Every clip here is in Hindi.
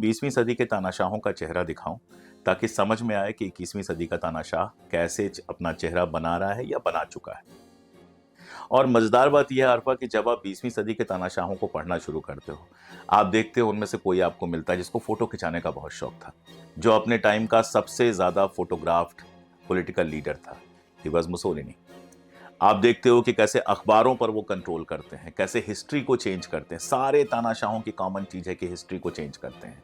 20वीं सदी के तानाशाहों का चेहरा दिखाऊं ताकि समझ में आए कि 21वीं सदी का तानाशाह कैसे अपना चेहरा बना रहा है या बना चुका है। और मजेदार बात यह है अरफा कि जब आप 20वीं सदी के तानाशाहों को पढ़ना शुरू करते हो, आप देखते हो उनमें से कोई आपको मिलता है जिसको फोटो खिंचाने का बहुत शौक था, जो अपने टाइम का सबसे ज्यादा फोटोग्राफ्ड पॉलिटिकल लीडर था। He was Mussolini. आप देखते हो कि कैसे अखबारों पर वो कंट्रोल करते हैं, कैसे हिस्ट्री को चेंज करते हैं। सारे तानाशाहों की कॉमन चीज है कि हिस्ट्री को चेंज करते हैं।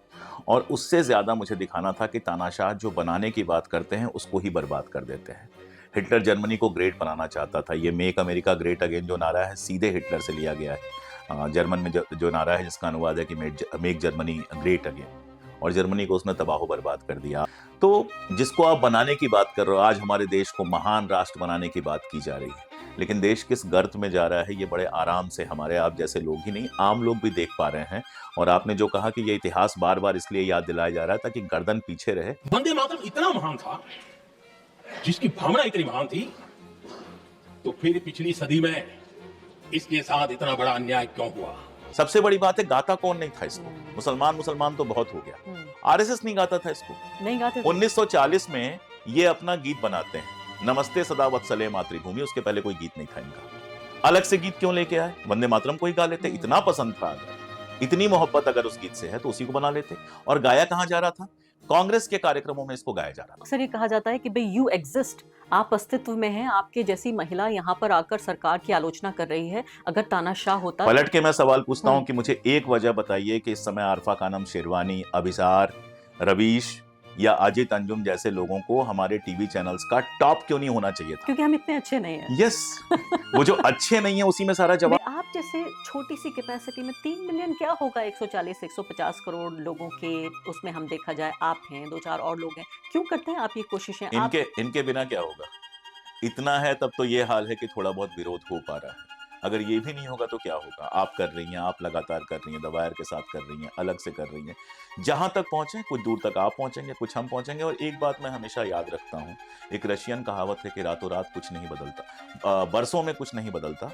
और उससे ज्यादा मुझे दिखाना था कि तानाशाह जो बनाने की बात करते हैं उसको ही बर्बाद कर देते हैं। हिटलर जर्मनी को ग्रेट बनाना चाहता था। ये मेक अमेरिका ग्रेट अगेन जो नारा है सीधे हिटलर से लिया गया है। जर्मन में जो नारा है जिसका अनुवाद है कि मेक जर्मनी ग्रेट अगेन, और जर्मनी को उसने तबाह बर्बाद कर दिया। तो जिसको आप बनाने की बात कर रहे हो, आज हमारे देश को महान राष्ट्र बनाने की बात की जा रही है, लेकिन देश किस गर्त में जा रहा है ये बड़े आराम से हमारे आप जैसे लोग ही नहीं, आम लोग भी देख पा रहे हैं। और आपने जो कहा कि ये इतिहास बार बार इसलिए याद दिलाया जा रहा है ताकि गर्दन पीछे रहे। वंदे मातरम इतना महान था, जिसकी भावना इतनी महान थी, तो फिर पिछली सदी में इसके साथ इतना बड़ा अन्याय क्यों हुआ? सबसे बड़ी बात है, गाता कौन नहीं था इसको? मुसलमान तो बहुत हो गया। आरएसएस नहीं गाता था इसको, नहीं गाते। 1940 में ये अपना गीत बनाते हैं, नमस्ते सदा वत्सले मातृभूमि। उसके पहले कोई गीत नहीं था इनका। अलग से गीत क्यों लेके आए? वंदे मातरम को ही गा लेते। इतना पसंद था, अगर इतनी मोहब्बत अगर उस गीत से है तो उसी को बना लेते। और गाया कहां जा रहा था? कांग्रेस के कार्यक्रमों में इसको गाया जा रहा था। अक्सर ये कहा जाता है कि भाई यू एग्जिस्ट, आप अस्तित्व में हैं, आपके जैसी महिला यहाँ पर आकर सरकार की आलोचना कर रही है। अगर तानाशाह होता, पलट के मैं सवाल पूछता हूं कि मुझे एक वजह बताइए कि इस समय आरफा खानम शेरवानी, अभिसार, रवीश या अजित अंजुम जैसे लोगों को हमारे टीवी चैनल्स का टॉप क्यों नहीं होना चाहिए था? क्योंकि हम इतने अच्छे नहीं हैं। यस, वो जो अच्छे नहीं है उसी में सारा जवाब। आप जैसे छोटी सी कैपेसिटी में 3 मिलियन क्या होगा, 140-150 करोड़ लोगों के उसमें हम देखा जाए, आप हैं, 2-4 और लोग हैं, क्यों करते हैं आप ये कोशिशें? इनके बिना क्या होगा? इतना है तब तो ये हाल है कि थोड़ा बहुत विरोध हो पा रहा है। अगर ये भी नहीं होगा तो क्या होगा? आप कर रही हैं, आप लगातार कर रही हैं, दवायर के साथ कर रही हैं, अलग से कर रही हैं। जहां तक पहुंचे, कुछ दूर तक आप पहुंचेंगे, कुछ हम पहुंचेंगे। और एक बात मैं हमेशा याद रखता हूं, एक रशियन कहावत है कि रातों रात कुछ नहीं बदलता, बरसों में कुछ नहीं बदलता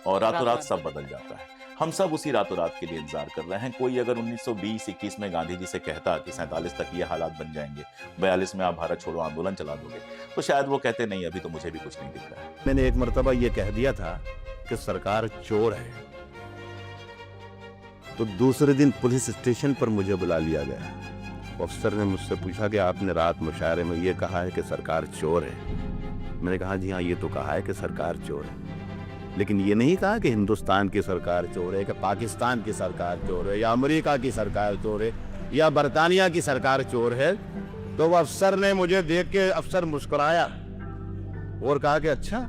और रातों रात सब बदल जाता है। हम सब उसी रातों रात के लिए इंतजार कर रहे हैं। कोई अगर 1920-21 में गांधी जी से कहता कि 47 तक ये हालात बन जाएंगे, 42 में आप भारत छोड़ो आंदोलन चला दोगे, तो शायद वो कहते नहीं, अभी तो मुझे भी कुछ नहीं दिख रहा है। मैंने एक मर्तबा ये कह दिया था कि सरकार चोर है, तो दूसरे दिन पुलिस स्टेशन पर मुझे बुला लिया गया। अफसर ने मुझसे पूछा कि आपने रात मुशायरे में ये कहा है कि सरकार चोर है। मैंने कहा जी हाँ, ये तो कहा है कि सरकार चोर है, लेकिन ये नहीं कहा कि हिंदुस्तान की सरकार चोर है, कि पाकिस्तान की सरकार चोर है, या अमेरिका की सरकार चोर है, या बरतानिया की सरकार चोर है। तो वो अफसर ने मुझे देख के अफसर मुस्कुराया और कहा कि अच्छा,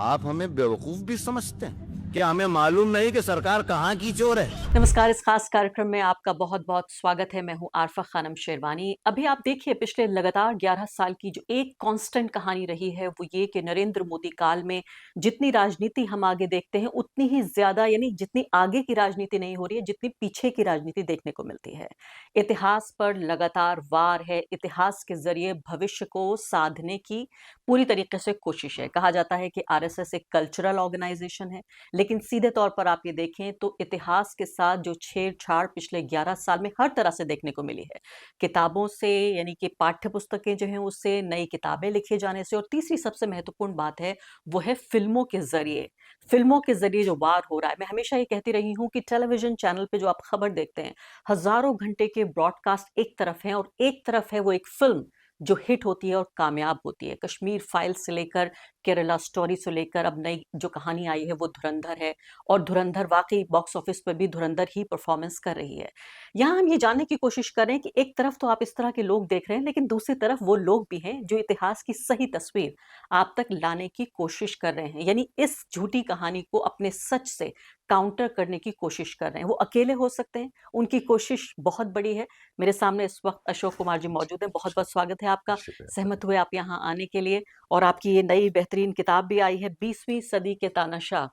आप हमें बेवकूफ भी समझते हैं, क्या हमें मालूम नहीं कि सरकार कहाँ की चोर है? नमस्कार, इस खास कार्यक्रम में आपका बहुत बहुत स्वागत है। मैं हूं आरफा खानम शेरवानी। अभी आप देखिए, पिछले लगातार 11 साल की जो एक कांस्टेंट कहानी रही है वो ये कि नरेंद्र मोदी काल में जितनी राजनीति हम आगे देखते हैं उतनी ही ज्यादा, यानी जितनी आगे की राजनीति नहीं हो रही है, जितनी पीछे की राजनीति देखने को मिलती है। इतिहास पर लगातार वार है, इतिहास के जरिए भविष्य को साधने की पूरी तरीके से कोशिश है। कहा जाता है कि आरएसएस एक कल्चरल ऑर्गेनाइजेशन है, लेकिन सीधे तौर पर आप ये देखें तो इतिहास के साथ जो छेड़छाड़ पिछले 11 साल में हर तरह से देखने को मिली है, किताबों से, यानी कि पाठ्य पुस्तकें जो हैं उससे, नई किताबें लिखे जाने से, और तीसरी सबसे महत्वपूर्ण बात है वो है फिल्मों के जरिए जो वार हो रहा है। मैं हमेशा ये कहती रही हूँ कि टेलीविजन चैनल पे जो आप खबर देखते हैं, हजारों घंटे के ब्रॉडकास्ट एक तरफ है और एक तरफ है वो एक फिल्म जो हिट होती है और कामयाब होती है। कश्मीर फाइल्स से लेकर केरला स्टोरी से लेकर अब नई जो कहानी आई है वो धुरंधर है, और धुरंधर वाकई बॉक्स ऑफिस पर भी धुरंधर ही परफॉर्मेंस कर रही है। यहाँ हम ये जानने की कोशिश कर रहे हैं कि एक तरफ तो आप इस तरह के लोग देख रहे हैं, लेकिन दूसरी तरफ वो लोग भी हैं जो इतिहास की सही तस्वीर आप तक लाने की कोशिश कर रहे हैं, यानी इस झूठी कहानी को अपने सच से काउंटर करने की कोशिश कर रहे हैं। वो अकेले हो सकते हैं, उनकी कोशिश बहुत बड़ी है। मेरे सामने इस वक्त अशोक कुमार जी मौजूद हैं। बहुत बहुत स्वागत है आपका, सहमत हुए आप यहाँ आने के लिए। और आपकी ये नई बेहतरीन किताब भी आई है, 20वीं सदी के तानाशाह।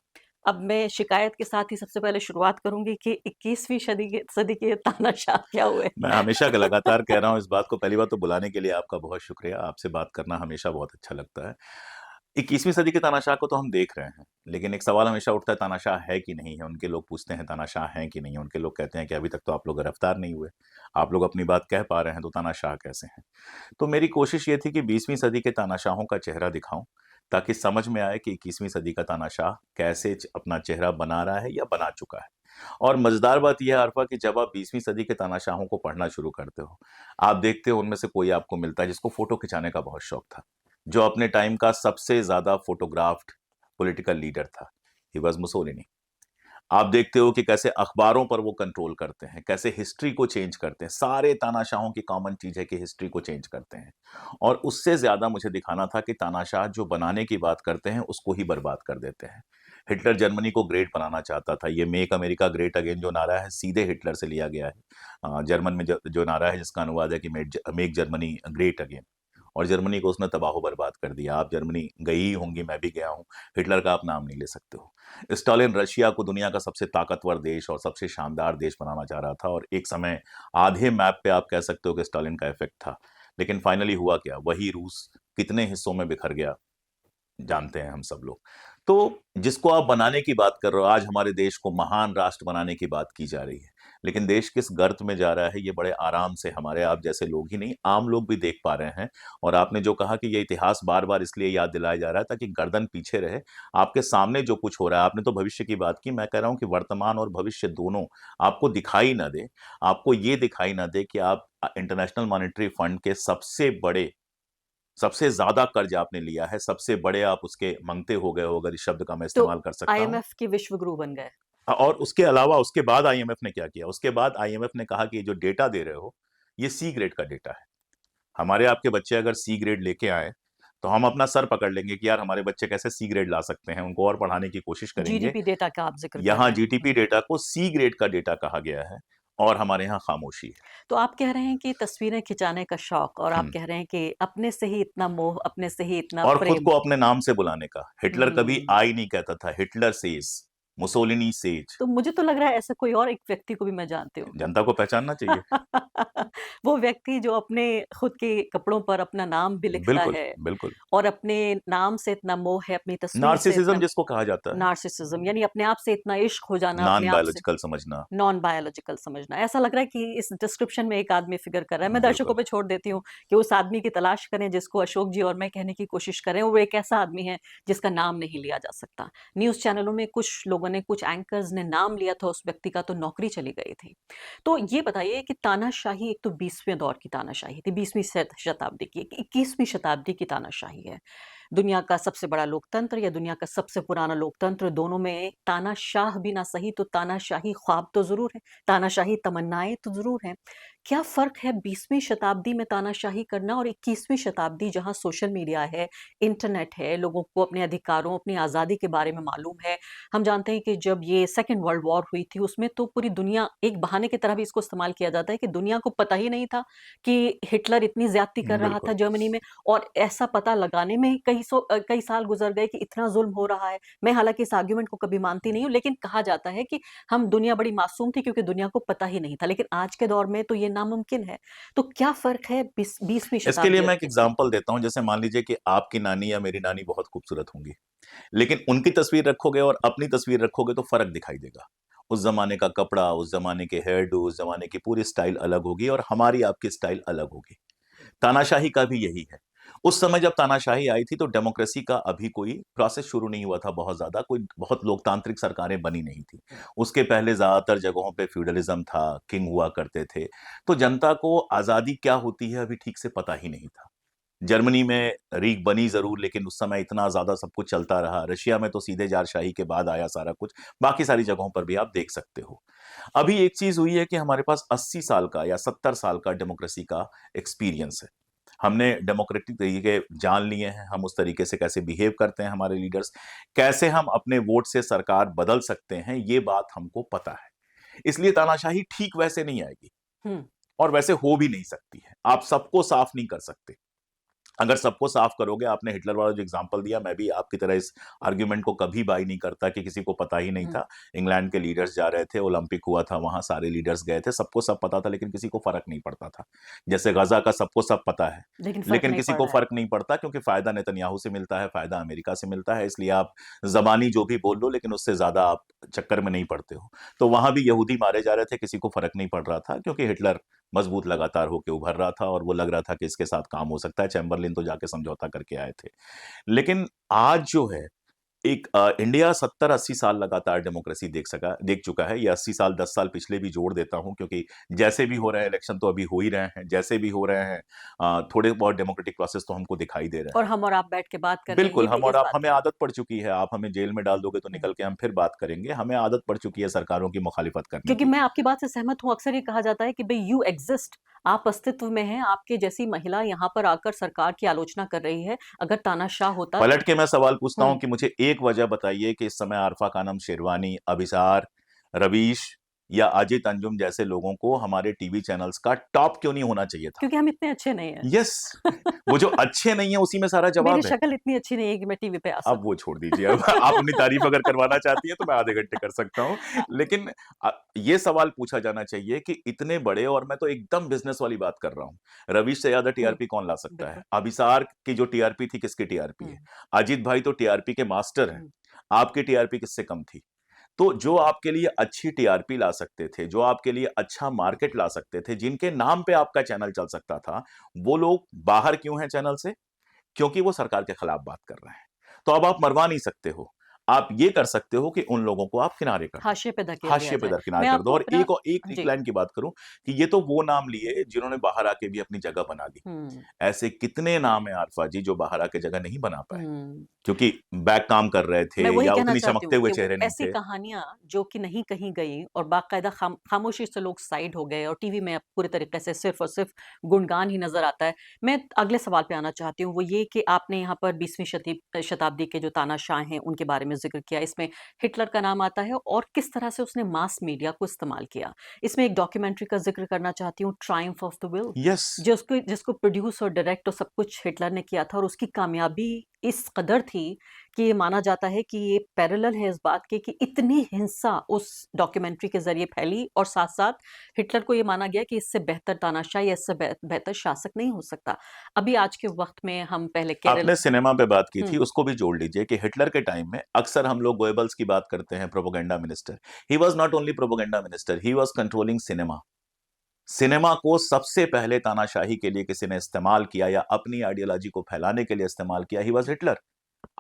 अब मैं शिकायत के साथ ही सबसे पहले शुरुआत करूंगी कि 21वीं सदी के तानाशाह क्या हुए? मैं हमेशा लगातार कह रहा हूँ इस बात को। पहली बात तो बुलाने के लिए आपका बहुत शुक्रिया, आपसे बात करना हमेशा बहुत अच्छा लगता है। 21वीं सदी के तानाशाह को तो हम देख रहे हैं, लेकिन एक सवाल हमेशा उठता है तानाशाह है कि नहीं है? उनके लोग पूछते हैं तानाशाह हैं कि नहीं है? उनके लोग कहते हैं कि अभी तक तो आप लोग गिरफ्तार नहीं हुए। आप लोग अपनी बात कह पा रहे हैं तो तानाशाह कैसे हैं? तो मेरी कोशिश ये थी कि 20वीं सदी के तानाशाहों का चेहरा दिखाऊँ, ताकि समझ में आए कि 21वीं सदी का तानाशाह कैसे अपना चेहरा बना रहा है या बना चुका है। और मजेदार बात यह है आरफा कि जब आप 20वीं सदी के तानाशाहों को पढ़ना शुरू करते हो, आप देखते हो उनमें से कोई आपको मिलता है जिसको फोटो खिंचाने का बहुत शौक था, जो अपने टाइम का सबसे ज्यादा फोटोग्राफ्ड पॉलिटिकल लीडर था। He was Mussolini. आप देखते हो कि कैसे अखबारों पर वो कंट्रोल करते हैं, कैसे हिस्ट्री को चेंज करते हैं। सारे तानाशाहों की कॉमन चीज है कि हिस्ट्री को चेंज करते हैं। और उससे ज्यादा मुझे दिखाना था कि तानाशाह जो बनाने की बात करते हैं उसको ही बर्बाद कर देते हैं। हिटलर जर्मनी को ग्रेट बनाना चाहता था। ये मेक अमेरिका ग्रेट अगेन जो नारा है सीधे हिटलर से लिया गया है। जर्मन में जो नारा है जिसका अनुवाद है कि मेक जर्मनी ग्रेट अगेन, और जर्मनी को उसने तबाह बर्बाद कर दिया। आप जर्मनी गई ही होंगी, मैं भी गया हूं। हिटलर का आप नाम नहीं ले सकते हो। स्टालिन रशिया को दुनिया का सबसे ताकतवर देश और सबसे शानदार देश बनाना चाह रहा था, और एक समय आधे मैप पे आप कह सकते हो कि स्टालिन का इफेक्ट था। लेकिन फाइनली हुआ क्या? वही रूस कितने हिस्सों में बिखर गया, जानते हैं हम सब लोग। तो जिसको आप बनाने की बात कर रहे हो, आज हमारे देश को महान राष्ट्र बनाने की बात की जा रही है, लेकिन देश किस गर्त में जा रहा है ये बड़े आराम से हमारे आप जैसे लोग ही नहीं, आम लोग भी देख पा रहे हैं। और आपने जो कहा कि ये इतिहास बार बार इसलिए याद दिलाया जा रहा है ताकि गर्दन पीछे रहे। आपके सामने जो कुछ हो रहा है, आपने तो भविष्य की बात की, मैं कह रहा हूं कि वर्तमान और भविष्य दोनों आपको दिखाई ना दे। आपको ये दिखाई ना दे कि आप इंटरनेशनल मॉनेटरी फंड के सबसे ज्यादा कर्ज आपने लिया है, सबसे बड़े आप उसके मंगते हो गए हो, अगर इस शब्द का मैं तो इस्तेमाल कर सकता हूं। आईएमएफ के विश्व गुरु बन गए। और उसके अलावा उसके बाद आईएमएफ ने क्या किया? उसके बाद आईएमएफ ने कहा कि ये जो डेटा दे रहे हो ये सी ग्रेड का डेटा है। हमारे आपके बच्चे अगर सी ग्रेड लेके आए तो हम अपना सर पकड़ लेंगे कि यार हमारे बच्चे कैसे सी ग्रेड ला सकते हैं, उनको और पढ़ाने की कोशिश करेंगे। जीडीपी डेटा का आप जिक्र कर यहाँ रहे हैं। जीटीपी डेटा को सी ग्रेड का डेटा कहा गया है, और हमारे यहाँ खामोशी है। तो आप कह रहे हैं कि तस्वीरें खिंचाने का शौक, और आप हम्म। कह रहे हैं कि अपने से ही इतना मोह, अपने से ही इतना और खुद प्रेम। को अपने नाम से बुलाने का। हिटलर कभी हम्म। आई नहीं कहता था, हिटलर सेज, मुसोलिनी सेज। तो मुझे तो लग रहा है ऐसा कोई और एक व्यक्ति को भी मैं जानती हूँ। जनता को पहचानना चाहिए। वो व्यक्ति जो अपने खुद के कपड़ों पर अपना नाम भी लिखता बिल्कुल, है, बिल्कुल। और अपने नाम से इतना मोह है, अपनी तस्वीर से नार्सिसिज्म इतना जिसको कहा जाता है, नार्सिसिज्म, यानी अपने आप से इतना इश्क हो जाना, अपने नॉन आप से बायोलॉजिकल समझना। नॉन बायोलॉजिकल समझना। ऐसा लग रहा है कि इस डिस्क्रिप्शन में एक आदमी फिगर कर रहा है। मैं दर्शकों बिल्कुल। पे छोड़ देती हूँ कि उस आदमी की तलाश करें जिसको अशोक जी और मैं कहने की कोशिश करें। वो एक ऐसा आदमी है जिसका नाम नहीं लिया जा सकता। न्यूज़ चैनलों में कुछ लोगों ने, कुछ एंकर्स ने नाम लिया था उस व्यक्ति का, तो नौकरी चली गई थी। तो ये बताइए कि तानाशाही एक तो 20वें दौर की तानाशाही थी, 20वीं शताब्दी की, 21वीं शताब्दी की तानाशाही है। दुनिया का सबसे बड़ा लोकतंत्र या दुनिया का सबसे पुराना लोकतंत्र, दोनों में तानाशाह भी ना सही तो तानाशाही ख्वाब तो जरूर है, तानाशाही तमन्नाएं तो जरूर हैं। क्या फर्क है 20वीं शताब्दी में तानाशाही करना और 21वीं शताब्दी जहां सोशल मीडिया है, इंटरनेट है, लोगों को अपने अधिकारों, अपनी आज़ादी के बारे में मालूम है। हम जानते हैं कि जब ये सेकेंड वर्ल्ड वॉर हुई थी उसमें तो पूरी दुनिया, एक बहाने की तरह भी इसको इस्तेमाल किया जाता है कि दुनिया को पता ही नहीं था कि हिटलर इतनी ज्यादती कर रहा था बिल्कुल। जर्मनी में, और ऐसा पता लगाने में कई साल गुजर गए कि इतना जुल्म हो रहा है। मैं हालांकि इस आर्ग्यूमेंट को कभी मानती नहीं हूँ, लेकिन कहा जाता है कि हम, दुनिया बड़ी मासूम थी क्योंकि दुनिया को पता ही नहीं था, लेकिन आज के दौर में तो ये नामुमकिन है। तो क्या फर्क है 20वीं इसके लिए शताब्दी और मैं एक 21वीं? एग्जांपल देता हूं। जैसे मान लीजिए कि आपकी नानी या मेरी नानी बहुत खूबसूरत होंगी, लेकिन उनकी तस्वीर रखोगे और अपनी तस्वीर रखोगे तो फर्क दिखाई देगा। उस जमाने का कपड़ा, उस जमाने के हेयर डू, उस जमाने की पूरी स्टाइल अलग होगी, और हमारी आपकी स्टाइल अलग होगी। तानाशाही का भी यही है। उस समय जब तानाशाही आई थी तो डेमोक्रेसी का अभी कोई प्रोसेस शुरू नहीं हुआ था, बहुत ज्यादा कोई बहुत लोकतांत्रिक सरकारें बनी नहीं थी। उसके पहले ज्यादातर जगहों पे फ्यूडलिज्म था, किंग हुआ करते थे। तो जनता को आजादी क्या होती है अभी ठीक से पता ही नहीं था। जर्मनी में रीग बनी जरूर, लेकिन उस समय इतना ज्यादा सब कुछ चलता रहा। रशिया में तो सीधे जारशाही के बाद आया सारा कुछ। बाकी सारी जगहों पर भी आप देख सकते हो। अभी एक चीज हुई है कि हमारे पास 80 साल का या 70 साल का डेमोक्रेसी का एक्सपीरियंस है। हमने डेमोक्रेटिक तरीके जान लिए हैं, हम उस तरीके से कैसे बिहेव करते हैं हमारे लीडर्स, कैसे हम अपने वोट से सरकार बदल सकते हैं, ये बात हमको पता है। इसलिए तानाशाही ठीक वैसे नहीं आएगी, हम्म। और वैसे हो भी नहीं सकती है। आप सबको साफ नहीं कर सकते। अगर सबको साफ करोगे, आपने हिटलर वाला जो एग्जांपल दिया, मैं भी आपकी तरह इस आर्गुमेंट को कभी बाई नहीं करता कि किसी को पता ही नहीं था। इंग्लैंड के लीडर्स जा रहे थे, ओलंपिक हुआ था, वहां सारे लीडर्स गए थे, सबको सब पता था, लेकिन किसी को फर्क नहीं पड़ता था। जैसे गजा का सबको सब पता है, लेकिन फर्क लेकिन नहीं किसी पड़ को रहा है। फर्क नहीं पड़ता, क्योंकि फायदा नेतन्याहू से मिलता है, फायदा अमेरिका से मिलता है, इसलिए आप जबानी जो भी बोल लो, लेकिन उससे ज्यादा आप चक्कर में नहीं पड़ते हो। तो वहां भी यहूदी मारे जा रहे थे, किसी को फर्क नहीं पड़ रहा था, क्योंकि हिटलर मजबूत लगातार होकर उभर रहा था और वो लग रहा था कि इसके साथ काम हो सकता है। चैम्बरलिन तो जाके समझौता करके आए थे। लेकिन आज जो है, एक इंडिया 70-80 साल लगातार डेमोक्रेसी देख चुका है। ये 80 साल 10 साल पिछले भी जोड़ देता हूं, क्योंकि जैसे भी हो रहे हैं इलेक्शन तो अभी हो ही रहे हैं, जैसे भी हो रहे हैं थोड़े बहुत डेमोक्रेटिक प्रोसेस तो हमको दिखाई दे रहे और हैं। हम और आप बैठ के बात कर रहे हैं, बिल्कुल, ये हम भी और इस आप, बात हमें की। आदत पड़ चुकी है। आप हमें जेल में डाल दोगे तो निकल के हम फिर बात करेंगे। हमें आदत पड़ चुकी है सरकारों की मुखालिफत करने क्योंकि की। मैं आपकी बात से सहमत हूँ। अक्सर ये कहा जाता है कि भई यू एक्सिस्ट, आप अस्तित्व में हैं, आपके जैसी महिला यहाँ पर आकर सरकार की आलोचना कर रही है। अगर तानाशाह होता पलट के मैं सवाल पूछता हूं हुँ, कि मुझे एक वजह बताइए कि इस समय आरफा खानम शेरवानी, अभिसार, रवीश या अजित अंजुम जैसे लोगों को हमारे टीवी चैनल्स का टॉप क्यों नहीं होना चाहिए था? क्योंकि हम इतने अच्छे नहीं हैं। यस, वो जो अच्छे नहीं है उसी में सारा मेरी जवाब है। शक्ल इतनी अच्छी नहीं है कि मैं टीवी पे आ अब सकूँ। वो छोड़ दीजिए। अब आप अपनी तारीफ अगर करवाना चाहती हैं तो मैं आधे घंटे कर सकता हूँ। लेकिन ये सवाल पूछा जाना चाहिए कि इतने बड़े, और मैं तो एकदम बिजनेस वाली बात कर रहा हूँ, रवीश से ज्यादा हुँ, टीआरपी कौन ला सकता है? बिल्कुल। अभिसार की जो टीआरपी थी, किसकी टीआरपी है? हुँ, अजीत भाई तो टीआरपी के मास्टर हैं। हुँ, आपकी टीआरपी किससे कम थी? तो जो आपके लिए अच्छी टीआरपी ला सकते थे, जो आपके लिए अच्छा मार्केट ला सकते थे, जिनके नाम पे आपका चैनल चल सकता था, वो लोग बाहर क्यों हैं चैनल से? क्योंकि वो सरकार के खिलाफ बात कर रहे हैं। तो अब आप मरवा नहीं सकते हो। आप ये कर सकते हो कि उन लोगों को आप किनारे कर दो। हाशिए पे धकेल दिया हाशिए पे जाए। दरकिनार मैं कर दो। आपको और अपना एक जी। लाइन की बात करूं कि ये तो वो नाम लिए जिन्होंने बाहर आके भी अपनी जगह बना ली। हुँ, ऐसे कितने नाम है आरफा जी जो बाहर आके जगह नहीं बना पाए, हुँ। क्योंकि बैक काम कर रहे थे मैं वही या कहना उतनी चाहती चमकते हूँ हुए कि वो चेहरे नहीं ऐसी थे। कहानियाँ जो कि नहीं कहीं गई और बाकायदा खामोशी से लोग साइड हो गए और टीवी में अब पूरे तरीके से सिर्फ और सिर्फ गुणगान ही नजर आता है। मैं अगले सवाल पे आना चाहती हूँ, वो ये कि आपने यहाँ पर 20वीं शताब्दी के जो तानाशाह हैं उनके बारे में जिक्र किया। इसमें हिटलर का नाम आता है और किस तरह से उसने मास मीडिया को इस्तेमाल किया। इसमें एक डॉक्यूमेंट्री का जिक्र करना चाहती हूँ, Triumph of the will, yes, जिसको जिसको प्रोड्यूस और डायरेक्ट और सब कुछ हिटलर ने किया था और उसकी कामयाबी इस कदर थी कि ये माना जाता है कि ये पैरेलल है इस बात के कि इतनी हिंसा उस डॉक्यूमेंट्री के ज़रिए फैली और साथ-साथ हिटलर को ये माना गया कि इससे बेहतर तानाशाह या इससे बेहतर शासक नहीं हो सकता। अभी आज के वक़्त में हम पहले केरल आपने सिनेमा पे बात की थी, हुँ, उसको भी जोड़ लीजिए कि हिटलर के टाइम में अक्सर हम लोग गोएबल्स की बात करते हैं, propaganda minister. He was not only propaganda minister, he was controlling cinema. Cinema को सबसे पहले तानाशाही के लिए किसी ने इस्तेमाल किया या अपनी आइडियोलॉजी को फैलाने के लिए इस्तेमाल किया, ही वाज हिटलर।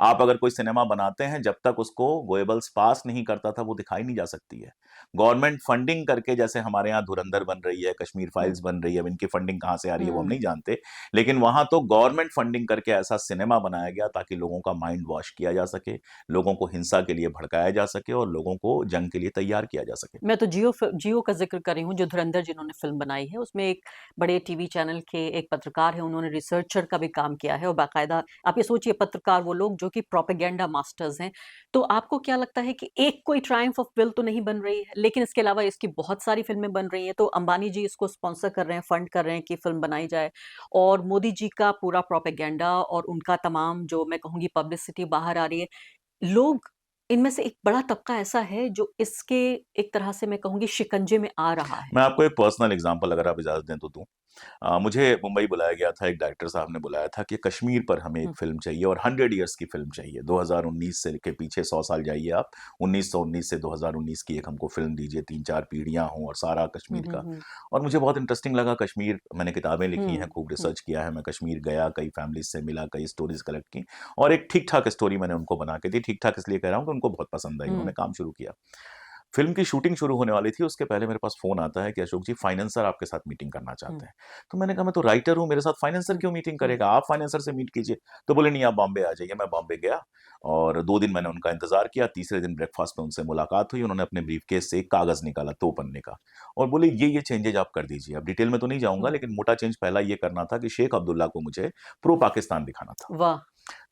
आप अगर कोई सिनेमा बनाते हैं, जब तक उसको गोएबल्स पास नहीं करता था, वो दिखाई नहीं जा सकती है। गवर्नमेंट फंडिंग करके, जैसे हमारे यहाँ धुरंधर बन रही है, कश्मीर हुँ, फाइल्स बन रही है, अब इनकी फंडिंग कहाँ से आ रही है वो हम हुँ। नहीं जानते। लेकिन वहां तो गवर्नमेंट फंडिंग करके ऐसा सिनेमा बनाया गया ताकि लोगों का माइंड वॉश किया जा सके, लोगों को हिंसा के लिए भड़काया जा सके और लोगों को जंग के लिए तैयार किया जा सके। मैं तो जियो का ज़िक्र कर रही हूँ, जो धुरंधर जिन्होंने फ़िल्म बनाई है, उसमें एक बड़े टीवी चैनल के एक पत्रकार हैं, उन्होंने रिसर्चर का भी काम किया है और बाकायदा आप ये सोचिए पत्रकार वो लोग जो कि प्रोपेगेंडा मास्टर्स हैं। तो आपको क्या लगता है कि एक कोई ट्रायम्फ ऑफ विल तो नहीं बन रही है, लेकिन इसके अलावा इसकी बहुत सारी फ़िल्में बन रही हैं, तो अंबानी जी इसको स्पॉन्सर कर रहे हैं, फंड कर रहे हैं कि फ़िल्म बनाई जाए और मोदी जी का पूरा प्रोपेगेंडा और उनका तमाम जो मैं कहूँगी पब्लिसिटी बाहर आ रही है। लोग इनमें से एक बड़ा तबका ऐसा है जो इसके एक तरह से मैं कहूँगी शिकंजे में आ रहा है। मैं आपको एक पर्सनल एग्जांपल अगर आप इजाजत दें तो दूं। मुझे मुंबई बुलाया गया था, एक डायरेक्टर साहब ने बुलाया था कि कश्मीर पर हमें एक हुँ, फिल्म चाहिए और 100 इयर्स की फिल्म चाहिए। 2019 से के पीछे 100 साल जाइए आप, 1919 से 2019 की एक हमको फिल्म दीजिए, 3-4 पीढ़ियां हों और सारा हुँ, कश्मीर हुँ, का। हुँ, और मुझे बहुत इंटरेस्टिंग लगा कश्मीर। मैंने किताबें लिखी हैं, हुँ, खूब हुँ, रिसर्च किया है, मैं कश्मीर गया, कई फैमिलीज से मिला, कई स्टोरीज कलेक्ट की और एक ठीक ठाक स्टोरी मैंने उनको बना के दी। ठीक ठाक इसलिए कह रहा हूँ कि उनको बहुत पसंद आई, उन्होंने हुँ, काम शुरू किया। फिल्म की शूटिंग शुरू होने वाली थी, उसके पहले मेरे पास फ़ोन आता है कि अशोक जी, फाइनेंसर आपके साथ मीटिंग करना हुँ, चाहते हैं। तो मैंने कहा मैं तो राइटर हूँ, मेरे साथ फाइनेंसर हुँ, क्यों मीटिंग हुँ, करेगा? आप फाइनेंसर से मीट कीजिए। तो बोले नहीं, आप बॉम्बे आ जाइए। मैं बॉम्बे गया और 2 दिन मैंने उनका इंतज़ार किया। तीसरे दिन ब्रेकफ़ास्ट पे उनसे मुलाकात हुई। उन्होंने अपने ब्रीफ़केस से एक कागज़ निकाला 2 पन्ने का और बोले ये चेंजेज़ आप कर दीजिए। अब डिटेल में तो नहीं जाऊँगा, हुँ। लेकिन मोटा चेंज पहला ये करना था कि शेख अब्दुल्ला को मुझे प्रो पाकिस्तान दिखाना था। वाह!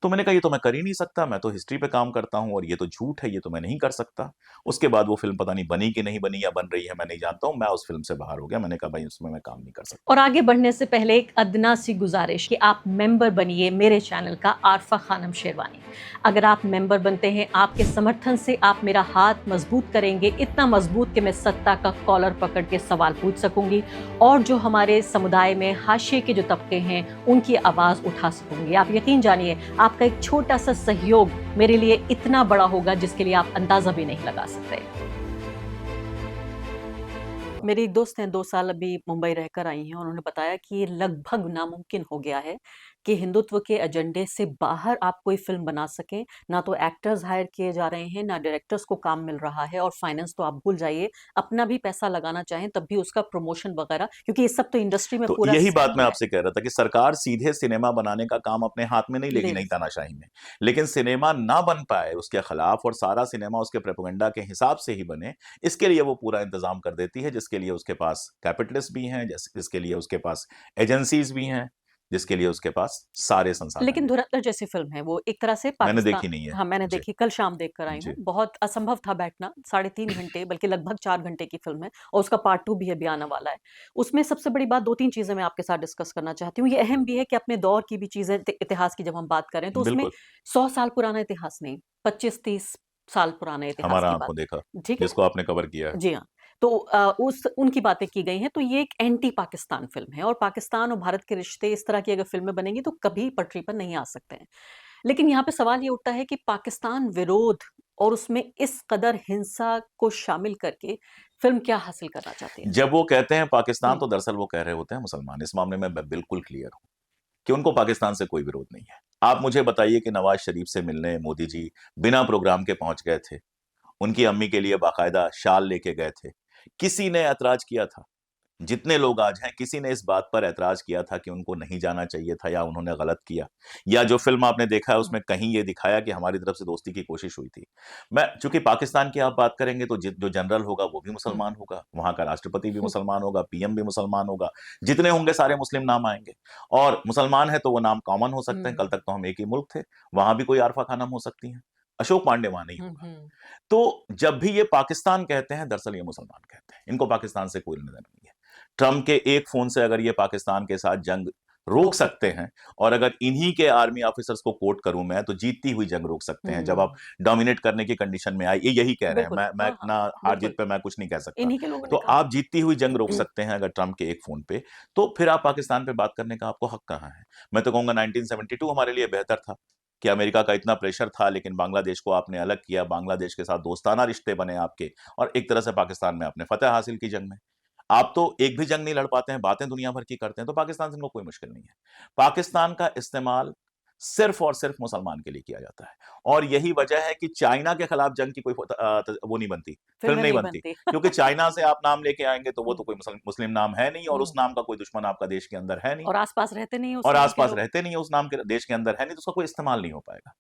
तो मैंने कहा ये तो मैं कर ही नहीं सकता, मैं तो हिस्ट्री पे काम करता हूँ और ये तो झूठ है, ये तो मैं नहीं कर सकता। उसके बाद वो फ़िल्म पता नहीं बनी कि नहीं बनी या बन रही है मैं नहीं जानता हूँ, मैं उस फ़िल्म से बाहर हो गया। मैंने कहा भाई उसमें मैं काम नहीं कर सकता। और आगे बढ़ने से पहले एक अदना सी गुजारिश कि आप मेंबर बनिए मेरे चैनल का आरफा खानम शेरवानी। अगर आप मेंबर बनते हैं, आपके समर्थन से आप मेरा हाथ मजबूत करेंगे, इतना मजबूत कि मैं सत्ता का कॉलर पकड़ के सवाल पूछ सकूंगी और जो हमारे समुदाय में हाशिए के जो तबके हैं उनकी आवाज़ उठा सकूंगी। आप यकीन जानिए, आपका एक छोटा सा सहयोग मेरे लिए इतना बड़ा होगा जिसके लिए आप अंदाजा भी नहीं लगा सकते। मेरी एक दोस्त हैं 2 साल अभी मुंबई रहकर आई हैं और उन्होंने बताया कि ये लगभग नामुमकिन हो गया है कि हिंदुत्व के एजेंडे से बाहर आप कोई फ़िल्म बना सकें। ना तो एक्टर्स हायर किए जा रहे हैं, ना डायरेक्टर्स को काम मिल रहा है और फाइनेंस तो आप भूल जाइए। अपना भी पैसा लगाना चाहें तब भी उसका प्रमोशन वगैरह, क्योंकि ये सब तो इंडस्ट्री में तो पूरा यही बात स्कैम मैं है। आपसे कह रहा था कि सरकार सीधे सिनेमा बनाने का काम अपने हाथ में नहीं लेगी ले नई नहीं तानाशाही में। लेकिन सिनेमा ना बन पाए उसके खिलाफ और सारा सिनेमा उसके प्रोपेगेंडा के हिसाब से ही बने, इसके लिए वो पूरा इंतज़ाम कर देती है, जिसके लिए उसके पास कैपिटलिस्ट भी हैं, जिसके लिए उसके पास एजेंसीज़ भी हैं, जिसके लिए उसके पास सारे संसाधन लेकिन हैं। धुरंधर जैसी फ़िल्म है वो, एक तरह से मैंने पाकिस्तान। देखी नहीं है। हाँ, मैंने जी, देखी, कल शाम देख कर आई हूँ। जी। बहुत असंभव था बैठना, 3.5 घंटे बल्कि लगभग 4 घंटे की फ़िल्म है और उसका पार्ट 2 भी अभी आने वाला है। उसमें सबसे बड़ी बात 2-3 चीज़ें मैं आपके साथ डिस्कस करना चाहती हूँ। ये अहम भी है कि अपने दौर की भी चीज़ें, इतिहास की जब हम बात करें तो उसमें बिल्कुल, 100 साल पुराना इतिहास नहीं, 25-30 साल पुराने इतिहास हमारा की बात। आँखों देखा, ठीक है? जिसको आपने कवर किया है। जी हाँ। तो उस उनकी बातें की गई हैं, तो ये एक एंटी पाकिस्तान फ़िल्म है और पाकिस्तान और भारत के रिश्ते, इस तरह की अगर फ़िल्में बनेंगी तो कभी पटरी पर नहीं आ सकते हैं। लेकिन यहाँ पे सवाल ये उठता है कि पाकिस्तान विरोध और उसमें इस कदर हिंसा को शामिल करके फ़िल्म क्या हासिल करना चाहती है? जब वो कहते हैं पाकिस्तान हुँ, तो दरअसल वो कह रहे होते हैं मुसलमान। इस मामले में मैं बिल्कुल क्लियर हूँ कि उनको पाकिस्तान से कोई विरोध नहीं है। आप मुझे बताइए कि नवाज़ शरीफ से मिलने मोदी जी बिना प्रोग्राम के पहुँच गए थे। उनकी अम्मी के लिए बाकायदा शाल लेके गए थे। किसी ने ऐतराज़ किया था? जितने लोग आज हैं, किसी ने इस बात पर ऐतराज़ किया था कि उनको नहीं जाना चाहिए था या उन्होंने गलत किया? या जो फ़िल्म आपने देखा है हुँ, उसमें कहीं ये दिखाया कि हमारी तरफ से दोस्ती की कोशिश हुई थी? मैं चूँकि पाकिस्तान की आप बात करेंगे तो जो जनरल होगा वो भी हुँ, मुसलमान होगा, वहाँ का राष्ट्रपति भी हुँ, मुसलमान होगा, पीएम भी मुसलमान होगा, जितने होंगे सारे मुस्लिम नाम आएँगे। और मुसलमान है तो वो नाम कॉमन हो सकते हैं, हुँ, कल तक तो हम एक ही मुल्क थे, वहाँ भी कोई आरफ़ा खानम हो सकती हैं। अशोक पांडे वहाँ नहीं हुँ, होगा। हुँ। तो जब भी ये पाकिस्तान कहते हैं, दरअसल ये मुसलमान कहते हैं। इनको पाकिस्तान से कोई लेना-देना नहीं है। ट्रम्प के एक फ़ोन से अगर ये पाकिस्तान के साथ जंग रोक रोक सकते सकते हैं। हैं और अगर इन्हीं के आर्मी ऑफिसर्स को कोट करूँ मैं, तो जीतती हुई जंग रोक सकते हैं। जब आप हुँ, डोमिनेट करने की कंडीशन में आए, ये यही कह रहे हैं। बिल्कुल। मैं हाँ, हाँ, ना हार-जीत बिल्कुल। पे मैं कुछ नहीं कह सकता। इन्हीं के लोगों तो ने कहा। आप जीतती हुई जंग रोक सकते हैं अगर ट्रम्प के एक फ़ोन पे, तो फिर आप पाकिस्तान पे बात करने का आपको हक कहाँ है? मैं तो कहूँगा 1972 हमारे लिए बेहतर था कि अमेरिका का इतना प्रेशर था, लेकिन बांग्लादेश को आपने अलग किया, बांग्लादेश के साथ दोस्ताना रिश्ते बने आपके और एक तरह से पाकिस्तान में आपने फ़तह हासिल की जंग में। आप तो एक भी जंग नहीं लड़ पाते हैं, बातें दुनिया भर की करते हैं, तो पाकिस्तान से इनको कोई मुश्किल नहीं है। पाकिस्तान का इस्तेमाल सिर्फ़ और सिर्फ़ मुसलमान के लिए किया जाता है और यही वजह है कि चाइना के खिलाफ जंग की कोई वो नहीं बनती, फ़िल्म फ़िल्में नहीं नहीं बनती, बनती। क्योंकि चाइना से आप नाम लेके आएँगे तो वो हुँ, तो कोई मुस्लिम नाम है नहीं और उस हुँ। नाम का कोई दुश्मन आपका देश के अंदर है नहीं और आस-पास रहते नहीं हैं उस और नाम के आस-पास लोग। रहते नहीं है उस नाम के देश के अंदर है नहीं, तो उसका कोई इस्तेमाल नहीं हो पाएगा।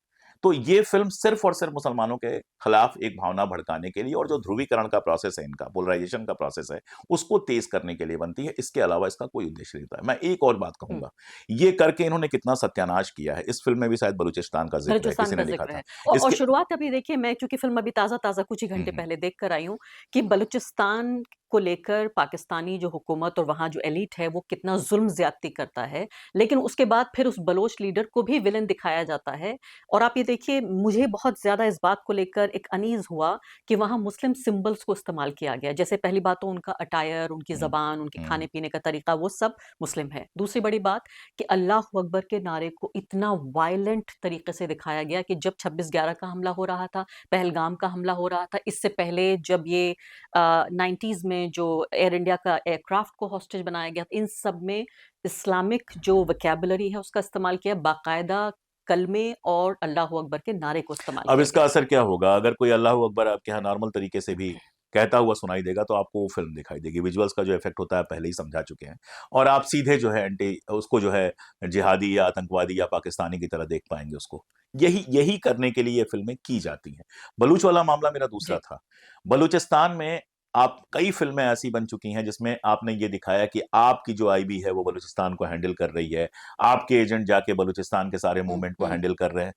तो ये फ़िल्म सिर्फ़ और सिर्फ़ मुसलमानों के खिलाफ एक भावना भड़काने के लिए और जो ध्रुवीकरण का प्रोसेस है इनका, पोलराइज़ेशन का प्रोसेस है, उसको तेज़ करने के लिए बनती है। इसके अलावा इसका कोई उद्देश्य नहीं होता है। मैं एक और बात हुँ। कहूँगा, ये करके इन्होंने कितना सत्यानाश किया है। इस फ़िल्म में भी शायद बलूचिस्तान का ज़िक्र है, बलूचिस्तान किसी का ने लिखा ज़िक्र था। है। और इसके शुरुआत अभी देखिए, मैं क्योंकि फ़िल्म अभी ताज़ा-ताज़ा कुछ ही हुँ, घंटे हुँ। पहले देख कर आई हूँ कि बलूचिस्तान को लेकर पाकिस्तानी जो हुकूमत और वहाँ जो एलीट है वो कितना ज़ुल्म ज़्यादती करता है। लेकिन उसके बाद फिर उस बलोच लीडर को भी विलेन दिखाया जाता है। और आप ये देखिए, मुझे बहुत ज़्यादा इस बात को लेकर एक अनीज़ हुआ कि वहाँ मुस्लिम सिंबल्स को इस्तेमाल किया गया। जैसे पहली बात तो उनका अटायर, उनकी हुँ, ज़बान, उनके हुँ, खाने-पीने का तरीका, वो सब मुस्लिम है। दूसरी बड़ी बात कि अल्लाहू अकबर के नारे को इतना वायलेंट तरीके से दिखाया गया कि जब 26/11 का हमला हो रहा था, पहलगाम का हमला हो रहा था, इससे पहले जब ये 90s में जो एयर इंडिया का एयरक्राफ्ट को हॉस्टेज बनाया गया, इन सब में इस्लामिक जो वोकैब्युलरी है उसका इस्तेमाल किया, बाकायदा कलमे और अल्लाहू अकबर के नारे को इस्तेमाल अब किया इसका गया। असर क्या होगा? अगर कोई अल्लाहू अकबर आपके यहाँ नॉर्मल तरीके से भी कहता हुआ सुनाई देगा, तो आपको वो फ़िल्म दिखाई देगी। विजुअल्स का जो इफ़ेक्ट होता है, पहले ही समझा चुके हैं और आप सीधे जो है उसको जो है जिहादी या आतंकवादी या पाकिस्तानी की तरह देख पाएँगे उसको। यही यही करने के लिए ये फ़िल्में की जाती हैं। बलूच वाला मामला मेरा दूसरा जी। था। बलूचिस्तान में आप कई फिल्में ऐसी बन चुकी हैं जिसमें आपने ये दिखाया कि आपकी जो आईबी है वो बलूचिस्तान को हैंडल कर रही है, आपके एजेंट जाके बलूचिस्तान के सारे मूवमेंट को हैंडल कर रहे हैं।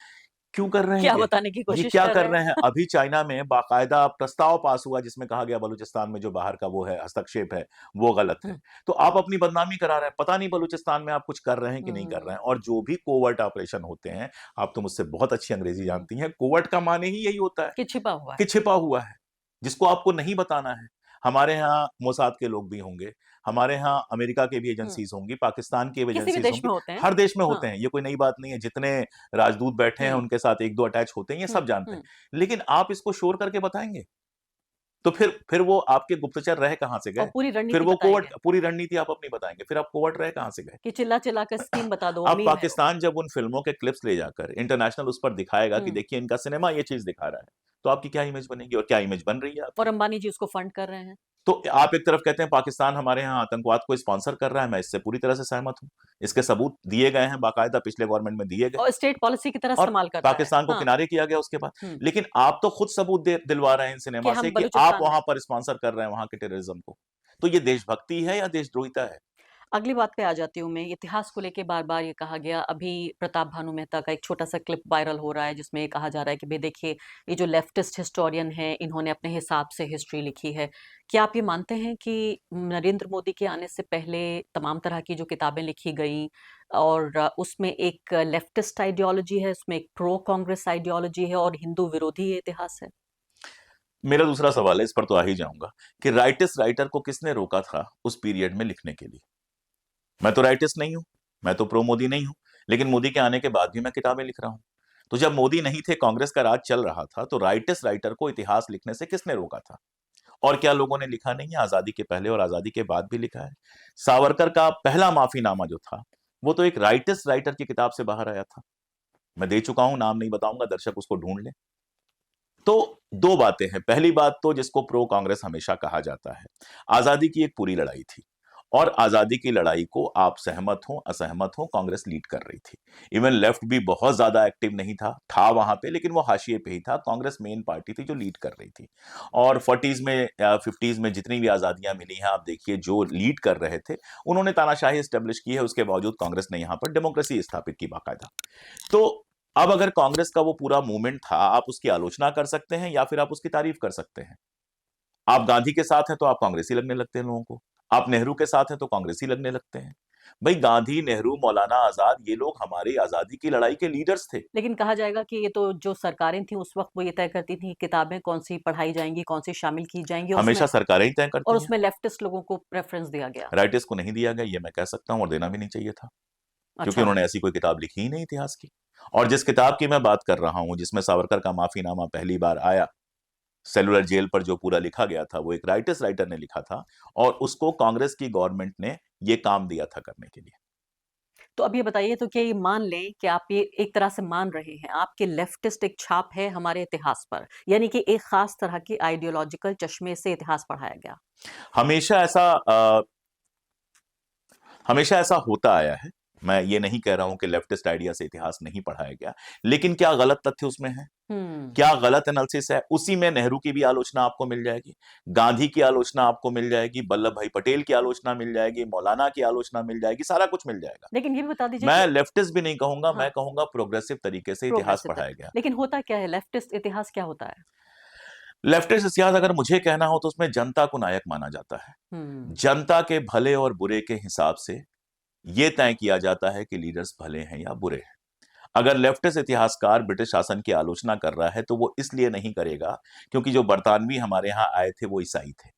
क्यों कर रहे हैं क्या बताने की ये कोशिश क्या कर कर रहे रहे हैं? हैं? अभी चाइना में बाकायदा प्रस्ताव पास हुआ जिसमें कहा गया बलूचिस्तान में जो बाहर का वो है हस्तक्षेप है वो गलत है। हुँ, तो आप अपनी बदनामी करा रहे हैं, पता नहीं बलूचिस्तान में आप कुछ कर रहे हैं कि नहीं कर रहे हुँ, हैं। और जो भी कोवर्ट ऑपरेशन होते हैं, आप तो मुझसे बहुत अच्छी अंग्रेजी हुँ, जानती हैं, कोवर्ट का माने ही यही होता है कि छिपा हुआ कि है। छिपा हुआ है, जिसको आपको नहीं बताना है। हमारे यहाँ मोसाद के लोग भी होंगे, हमारे यहाँ अमेरिका के भी हुँ, एजेंसीज़ होंगी, पाकिस्तान की भी किसी भी एजेंसीज़ देश होंगी, में होते हैं। हर देश में होते हाँ, हैं, ये कोई नई बात नहीं है। जितने राजदूत बैठे हैं, हुँ, उनके साथ 1-2 अटैच होते हैं, ये हुँ, सब जानते हुँ। हैं। लेकिन आप इसको शोर करके बताएँगे? तो फिर वो आपके गुप्तचर रह कहाँ से और गए? पूरी फिर रणनीति वो कोवर्ट बताएँगे पूरी रणनीति आप अपनी बताएँगे, फिर आप कोवर्ट रहे कहाँ से गए? कि चिल्ला-चिल्ला कर स्कीम बता दो, अब अमीर है वो। पाकिस्तान जब उन फ़िल्मों के क्लिप्स ले जाकर इंटरनेशनल उस पर दिखाएगा कि हुँ, देखिए इनका सिनेमा ये चीज़ दिखा रहा है, तो आपकी क्या इमेज बनेगी और क्या इमेज बन रही है और आपकी? अंबानी जी उसको फंड कर रहे हैं। तो आप एक तरफ कहते हैं पाकिस्तान हमारे यहाँ आतंकवाद को स्पॉन्सर कर रहा है, मैं इससे पूरी तरह से सहमत हूँ। इसके सबूत दिए गए हैं, बाकायदा पिछले गवर्नमेंट में दिए गए और स्टेट पॉलिसी की तरह और इस्तेमाल कर रहा है। पाकिस्तान को हाँ, किनारे किया गया उसके बाद। हुँ, लेकिन आप तो खुद सबूत दिलवा रहे हैं इन कि सिनेमा से हम कि आप बलूचिस्तान में वहाँ पर स्पॉन्सर कर रहे हैं वहाँ के टेररिज्म को। तो ये देशभक्ति है या देशद्रोहिता है? अगली बात पे आ जाती हूँ मैं। इतिहास को लेके बार-बार ये कहा गया, अभी प्रताप भानु मेहता का एक छोटा-सा क्लिप वायरल हो रहा है जिसमें ये कहा जा रहा है कि भई देखिए, ये जो लेफ्टिस्ट हिस्टोरियन हैं, इन्होंने अपने हिसाब से हिस्ट्री लिखी है। क्या आप ये मानते हैं कि नरेंद्र मोदी के आने से पहले तमाम तरह की जो किताबें लिखी गई और उसमें एक लेफ्टिस्ट आइडियोलॉजी है, उसमें एक प्रो कांग्रेस आइडियोलॉजी है और हिंदू विरोधी ये इतिहास है? मेरा दूसरा सवाल है, इस पर तो आ ही जाऊँगा कि राइटिस्ट राइटर को किसने रोका था उस पीरियड में लिखने के लिए? मैं तो राइटिस्ट नहीं हूँ, मैं तो प्रो मोदी नहीं हूँ, लेकिन मोदी के आने के बाद भी मैं किताबें लिख रहा हूँ। तो जब मोदी नहीं थे, कांग्रेस का राज चल रहा था, तो राइटिस्ट राइटर को इतिहास लिखने से किसने रोका था? और क्या लोगों ने लिखा नहीं है? आज़ादी के पहले और आज़ादी के बाद भी लिखा है। सावरकर का पहला माफ़ीनामा जो था, वो तो एक राइटिस्ट राइटर की किताब से बाहर आया था। मैं दे चुका हूँ, नाम नहीं बताऊँगा, दर्शक उसको ढूँढ लें। तो 2 बातें हैं। पहली बात तो जिसको प्रो कांग्रेस हमेशा कहा जाता है, आज़ादी की एक पूरी लड़ाई थी और आज़ादी की लड़ाई को आप सहमत हों, असहमत हों, कांग्रेस लीड कर रही थी। इवन लेफ्ट भी बहुत ज़्यादा एक्टिव नहीं था वहाँ पे, लेकिन वो हाशिए पे ही था। कांग्रेस मेन पार्टी थी जो लीड कर रही थी। और 40s में या 50s में जितनी भी आज़ादियाँ मिली हैं, आप देखिए जो लीड कर रहे थे, उन्होंने तानाशाही एस्टेब्लिश की है, उसके बावजूद कांग्रेस ने यहाँ पर डेमोक्रेसी स्थापित की बाकायदा। तो अब अगर कांग्रेस का वो पूरा मूवमेंट था, आप उसकी आलोचना कर सकते हैं या फिर आप उसकी तारीफ कर सकते हैं। आप गांधी के साथ हैं तो आप कांग्रेसी लगने लगते हैं लोगों को। आप नेहरू के साथ हैं तो कांग्रेसी लगने लगते हैं। भाई गांधी, नेहरू, मौलाना आजाद ये लोग हमारी आजादी की लड़ाई के लीडर्स थे। लेकिन कहा जाएगा कि ये तो जो सरकारें थीं उस वक़्त वो ये तय करती थीं किताबें कौन-सी पढ़ाई जाएँगी, कौन-सी शामिल की जाएँगी हमेशा सरकारें ही तय और करती हैं। उसमें लेफ्टिस्ट लोगों को प्रेफ़रेंस दिया गया। राइटिस्ट को नहीं दिया गया ये मैं कह सकता हूं और देना भी नहीं चाहिए था, क्योंकि अच्छा। उन्होंने ऐसी कोई किताब लिखी ही नहीं इतिहास की। और जिस किताब की मैं बात कर रहा हूं, जिसमें सावरकर का माफीनामा पहली बार आया, सेलुलर जेल पर जो पूरा लिखा गया था, वो एक राइटिस्ट राइटर ने लिखा था और उसको कांग्रेस की गवर्नमेंट ने ये काम दिया था करने के लिए। तो अब ये बताइए तो क्या ये मान लें कि आप ये एक तरह से मान रहे हैं, आपकी लेफ्टिस्ट एक छाप है हमारे इतिहास पर, यानी कि एक ख़ास तरह की आइडियोलॉजिकल चश्मे से इतिहास पढ़ाया गया। हमेशा ऐसा अ, हमेशा ऐसा होता आया है। मैं ये नहीं कह रहा हूं कि लेफ्टिस्ट आइडिया से इतिहास नहीं पढ़ाया गया, लेकिन क्या गलत तथ्य उसमें है? हुँ। क्या गलत एनालिसिस है? उसी में नेहरू की भी आलोचना आपको मिल जाएगी, गांधी की आलोचना आपको मिल जाएगी, वल्लभ भाई पटेल की आलोचना मिल जाएगी, मौलाना की आलोचना मिल जाएगी, सारा कुछ मिल जाएगा। लेकिन ये भी बता दीजिए मैं कि लेफ्टिस्ट भी नहीं कहूंगा, हाँ, मैं कहूंगा प्रोग्रेसिव तरीके से इतिहास प्रोग्रेसिव पढ़ाया तरीके गया। लेकिन होता क्या है? लेफ्टिस्ट इतिहास क्या होता है? लेफ्टिस्ट इतिहास अगर मुझे कहना हो तो उसमें जनता को नायक माना जाता है। हुँ। जनता के भले और बुरे के हिसाब से ये तय किया जाता है कि लीडर्स भले हैं या बुरे हैं। अगर लेफ्टिस्ट इतिहासकार ब्रिटिश शासन की आलोचना कर रहा है तो वो इसलिए नहीं करेगा क्योंकि जो बरतानवी हमारे यहाँ आए थे वो ईसाई थे।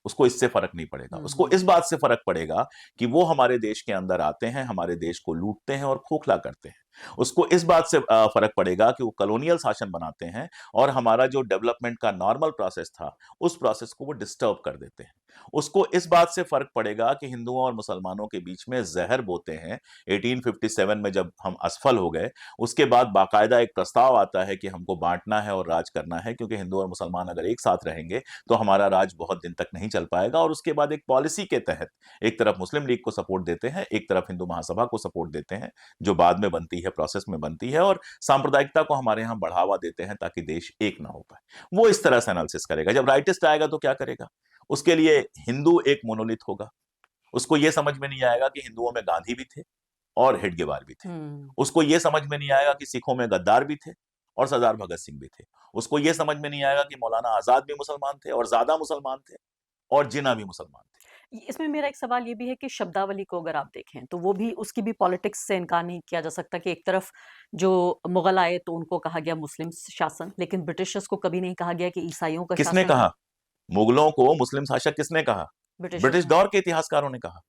उसको इससे फर्क नहीं पड़ेगा, हुँ, उसको हुँ। इस बात से फर्क पड़ेगा कि वो हमारे देश के अंदर आते हैं, हमारे देश को लूटते हैं और खोखला करते हैं। उसको इस बात से फर्क पड़ेगा कि वो कॉलोनियल शासन बनाते हैं और हमारा जो डेवलपमेंट का नॉर्मल प्रोसेस था उस प्रोसेस को वो डिस्टर्ब कर देते हैं। उसको इस बात से फर्क पड़ेगा कि हिंदुओं और मुसलमानों के बीच में जहर बोते हैं। 1857 में जब हम असफल हो गए, उसके बाद बाकायदा एक प्रस्ताव आता है कि हमको बांटना है और राज करना है, क्योंकि हिंदू और मुसलमान अगर एक साथ रहेंगे तो हमारा राज बहुत दिन तक नहीं चल पाएगा। और उसके बाद एक पॉलिसी के तहत एक तरफ मुस्लिम लीग को सपोर्ट देते हैं, एक तरफ हिंदू महासभा को सपोर्ट देते हैं, जो बाद में बनती है, प्रोसेस में बनती है, और सांप्रदायिकता को हमारे यहाँ बढ़ावा देते हैं ताकि देश एक ना हो पाए। वो इस तरह से एनालिसिस करेगा। जब राइटिस्ट आएगा तो क्या करेगा? उसके लिए हिंदू एक मोनोलिथ होगा। उसको ये समझ में नहीं आएगा कि हिंदुओं में गांधी भी थे और हेडगेवार भी थे। उसको ये समझ में नहीं आएगा कि सिखों में गद्दार भी थे और सरदार भगत सिंह भी थे। उसको ये समझ में नहीं आएगा कि मौलाना आजाद भी मुसलमान थे और ज्यादा मुसलमान थे और जिन्ना भी मुसलमान थे। इसमें मेरा एक सवाल ये भी है कि शब्दावली को अगर आप देखें तो वो भी उसकी भी पॉलिटिक्स से इनकार नहीं किया जा सकता कि एक तरफ जो मुगल आए तो उनको कहा गया मुस्लिम शासन, लेकिन ब्रिटिशर्स को कभी नहीं कहा गया कि ईसाइयों का किसने शासन है। कहा? मुगलों को मुस्लिम शासक किसने कहा? ब्रिटिशर्स ब्रिटिश ने दौर के इतिहासकारों ने कहा।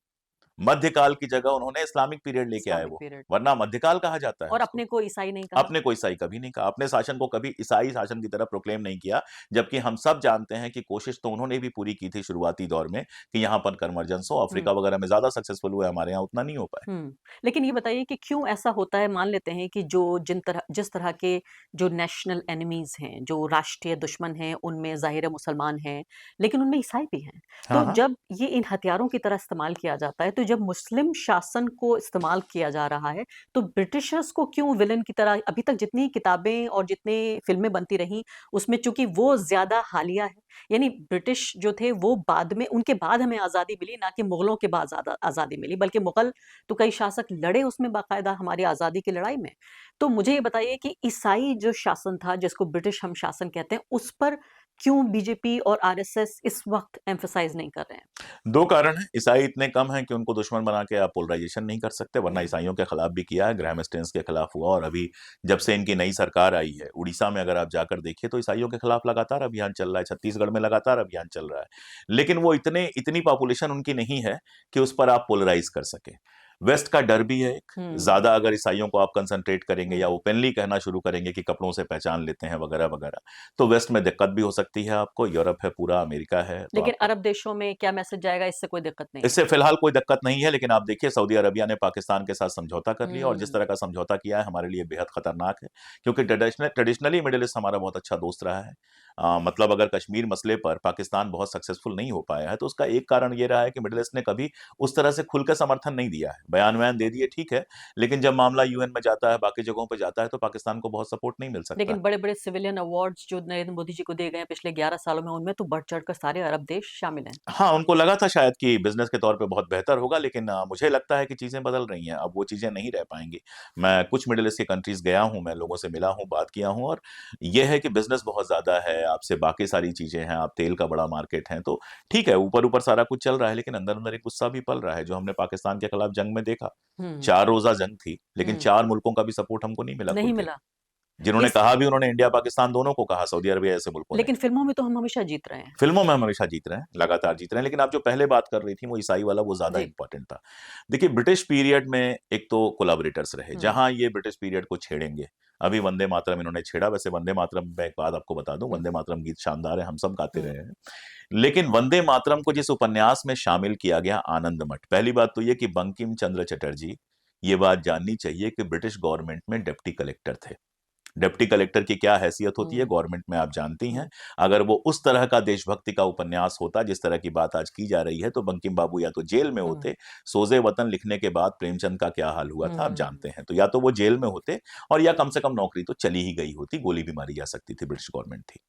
मध्यकाल की जगह उन्होंने इस्लामिक पीरियड लेके आए इस्लामिक वो, पीरियड वरना मध्यकाल कहा जाता है और उसको। अपने को ईसाई नहीं कहा। अपने को ईसाई कभी नहीं कहा, अपने शासन को कभी ईसाई शासन की तरह प्रोक्लेम नहीं किया, जबकि हम सब जानते हैं कि कोशिश तो उन्होंने भी पूरी की थी शुरुआती दौर में कि यहाँ पर कन्वर्जेंस हो। अफ्रीका वगैरह में ज्यादा सक्सेसफुल हुए, हमारे यहाँ उतना नहीं हो पाए। लेकिन ये बताइए कि क्यों ऐसा होता है? मान लेते हैं कि जिस तरह के जो नेशनल एनिमीज हैं, जो राष्ट्रीय दुश्मन हैं, उनमें ज़ाहिर है मुसलमान हैं, लेकिन उनमें ईसाई भी हैं। तो हाँ हाँ। जब ये इन हथियारों की तरह इस्तेमाल किया जाता है, तो जब मुस्लिम शासन को इस्तेमाल किया जा रहा है, तो ब्रिटिशर्स को क्यों विलेन की तरह? अभी तक जितनी किताबें और जितनी फिल्में बनती रहीं, उसमें चूंकि वो ज्यादा हालिया है, यानी ब्रिटिश जो थे वो बाद में, उनके बाद हमें आज़ादी मिली, ना कि मुगलों के बाद आज़ादी मिली, बल्कि मुगल तो कई शासक लड़े उसमें बाकायदा हमारी आज़ादी की लड़ाई में। तो मुझे ये बताइए कि ईसाई जो शासन था, जिसको ब्रिटिश हम शासन कहते हैं, उस पर क्यों बीजेपी और आरएसएस इस वक्त एम्फसाइज नहीं कर रहे हैं? दो कारण हैं। ईसाई इतने कम हैं कि उनको दुश्मन बना के आप पोलराइजेशन नहीं कर सकते, वरना ईसाइयों के खिलाफ भी किया है, ग्राहम स्टेन्स के खिलाफ हुआ, और अभी जब से इनकी नई सरकार आई है उड़ीसा में अगर आप जाकर देखिए तो ईसाइयों के खिलाफ लगातार अभियान चल रहा है, छत्तीसगढ़ में लगातार अभियान चल रहा है। लेकिन वो इतनी पॉपुलेशन उनकी नहीं है कि उस पर आप पोलराइज कर सके। वेस्ट का डर भी है एक, ज्यादा अगर ईसाइयों को आप कंसंट्रेट करेंगे या ओपनली कहना शुरू करेंगे कि कपड़ों से पहचान लेते हैं वगैरह वगैरह, तो वेस्ट में दिक्कत भी हो सकती है आपको। यूरोप है पूरा, अमेरिका है, तो लेकिन आपको अरब देशों में क्या मैसेज जाएगा? इससे कोई दिक्कत नहीं है। इससे फिलहाल कोई दिक्कत नहीं है। लेकिन आप देखिए सऊदी अरबिया ने पाकिस्तान के साथ समझौता कर लिया, और जिस तरह का समझौता किया है हमारे लिए बेहद खतरनाक है, क्योंकि ट्रेडिशनली मिडिल ईस्ट हमारा बहुत अच्छा दोस्त रहा है। मतलब अगर कश्मीर मसले पर पाकिस्तान बहुत सक्सेसफुल नहीं हो पाया है तो उसका एक कारण ये रहा है कि मिडिल ईस्ट ने कभी उस तरह से खुलकर समर्थन नहीं दिया है। बयान दे दिए ठीक है, लेकिन जब मामला यूएन में जाता है, बाकी जगहों पर जाता है, तो पाकिस्तान को बहुत सपोर्ट नहीं मिल सकता। लेकिन बड़े-बड़े सिविलियन अवार्ड्स जो नरेंद्र मोदी जी को दिए गए हैं पिछले 11 सालों में, उनमें तो बढ़-चढ़ कर सारे अरब देश शामिल हैं। हाँ, उनको लगा था शायद कि बिज़नेस के तौर पे बहुत बेहतर होगा, लेकिन मुझे लगता है कि चीज़ें बदल रही हैं, अब वो चीज़ें नहीं रह पाएँगी। मैं कुछ मिडल ईस्ट के कंट्रीज़ गया हूँ, मैं लोगों से मिला हूँ, बात किया हूँ, और ये है कि बिज़नेस बहुत ज़्यादा है, आपसे बाकी सारी चीज़ें हैं, आप तेल का बड़ा मार्केट है, तो ठीक है, ऊपर-ऊपर सारा कुछ चल रहा है, लेकिन अंदर-अंदर एक गुस्सा भी पल रहा है, जो हमने पाकिस्तान के खिलाफ जंग में देखा। 4 रोज़ा जंग थी, लेकिन 4 मुल्कों का भी सपोर्ट हमको नहीं मिला खुल नहीं के। मिला। जिन्होंने इस कहा भी, उन्होंने इंडिया पाकिस्तान दोनों को कहा, सऊदी अरबिया जैसे मुल्कों ने। लेकिन फिल्मों में तो हम हमेशा जीत रहे हैं। फिल्मों में हम हमेशा जीत रहे हैं, लगातार जीत रहे हैं, लेकिन आप जो पहले बात कर रही थी वो ईसाई वाला, वो ज्यादा जी। इंपॉर्टेंट था। देखिए ब्रिटिश पीरियड में एक तो कोलैबोरेटर्स रहे, जहां ये ब्रिटिश पीरियड को छेड़ेंगे। अभी वंदे मातरम इन्होंने छेड़ा, वैसे वंदे मातरम में एक बात आपको बता दूं, वंदे मातरम गीत शानदार है, हम सब गाते रहे हैं। लेकिन वंदे मातरम को जिस उपन्यास में शामिल किया गया, आनंद मठ, पहली बात तो ये कि बंकिम चंद्र चटर्जी, ये बात जाननी चाहिए कि ब्रिटिश गवर्नमेंट में डिप्टी कलेक्टर थे। डिप्टी कलेक्टर की क्या हैसियत होती है गवर्नमेंट में, आप जानती हैं। अगर वो उस तरह का देशभक्ति का उपन्यास होता जिस तरह की बात आज की जा रही है, तो बंकिम बाबू या तो जेल में होते। सोजे वतन लिखने के बाद प्रेमचंद का क्या हाल हुआ था आप जानते हैं, तो या तो वो जेल में होते, और या कम से कम नौकरी तो चली ही गई होती, गोली भी मारी जा सकती थी, ब्रिटिश गवर्नमेंट थी।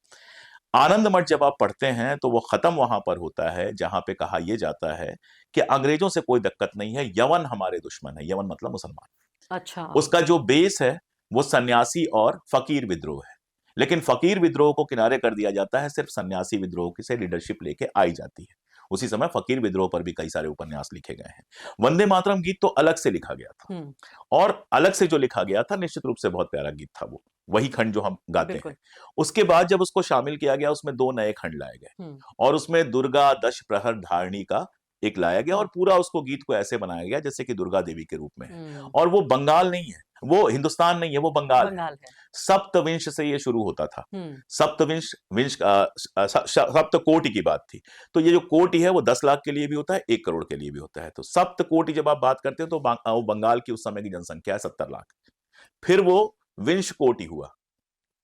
आनंद मठ जब आप पढ़ते हैं तो वो खत्म वहां पर होता है जहां पे कहा यह जाता है कि अंग्रेजों से कोई दिक्कत नहीं है, यवन हमारे दुश्मन है। यवन मतलब मुसलमान। अच्छा। उसका जो बेस है वो सन्यासी और फकीर विद्रोह है, लेकिन फकीर विद्रोह को किनारे कर दिया जाता है, सिर्फ सन्यासी विद्रोह से लीडरशिप लेके आई जाती है। उसी समय फकीर विद्रोह पर भी कई सारे उपन्यास लिखे गए हैं। वंदे मातरम गीत तो अलग से लिखा गया था, और अलग से जो लिखा गया था निश्चित रूप से बहुत प्यारा गीत था वो, वही खंड जो हम गाते हैं। उसके बाद जब उसको शामिल किया गया, उसमें 2 नए खंड लाए गए, और उसमें दुर्गा दश प्रहर धारणी का एक लाया गया, और पूरा उसको गीत को ऐसे बनाया गया जैसे कि दुर्गा देवी के रूप में है। और वो बंगाल नहीं है, वो हिंदुस्तान नहीं है, वो बंगाल है। सप्तविंश से ये शुरू होता था। सप्त कोटि की बात थी। तो ये जो कोटि है वो 10 लाख के लिए भी होता है, 1 करोड़ के लिए भी होता है। तो सप्त कोटि जब आप बात करते हो तो वो बंगाल की उस समय की जनसंख्या है 70 लाख। फिर वो विंश कोटि हुआ,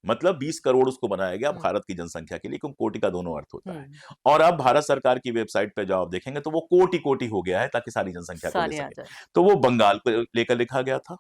मतलब 20 करोड़ उसको बनाया गया भारत की जनसंख्या के लिए, क्योंकि कोटि का दोनों अर्थ होता है। और अब भारत सरकार की वेबसाइट पे जाओ आप देखेंगे तो वो कोटि कोटि हो गया है, ताकि सारी जनसंख्या को ले सके। तो वो बंगाल को लेकर लिखा गया था,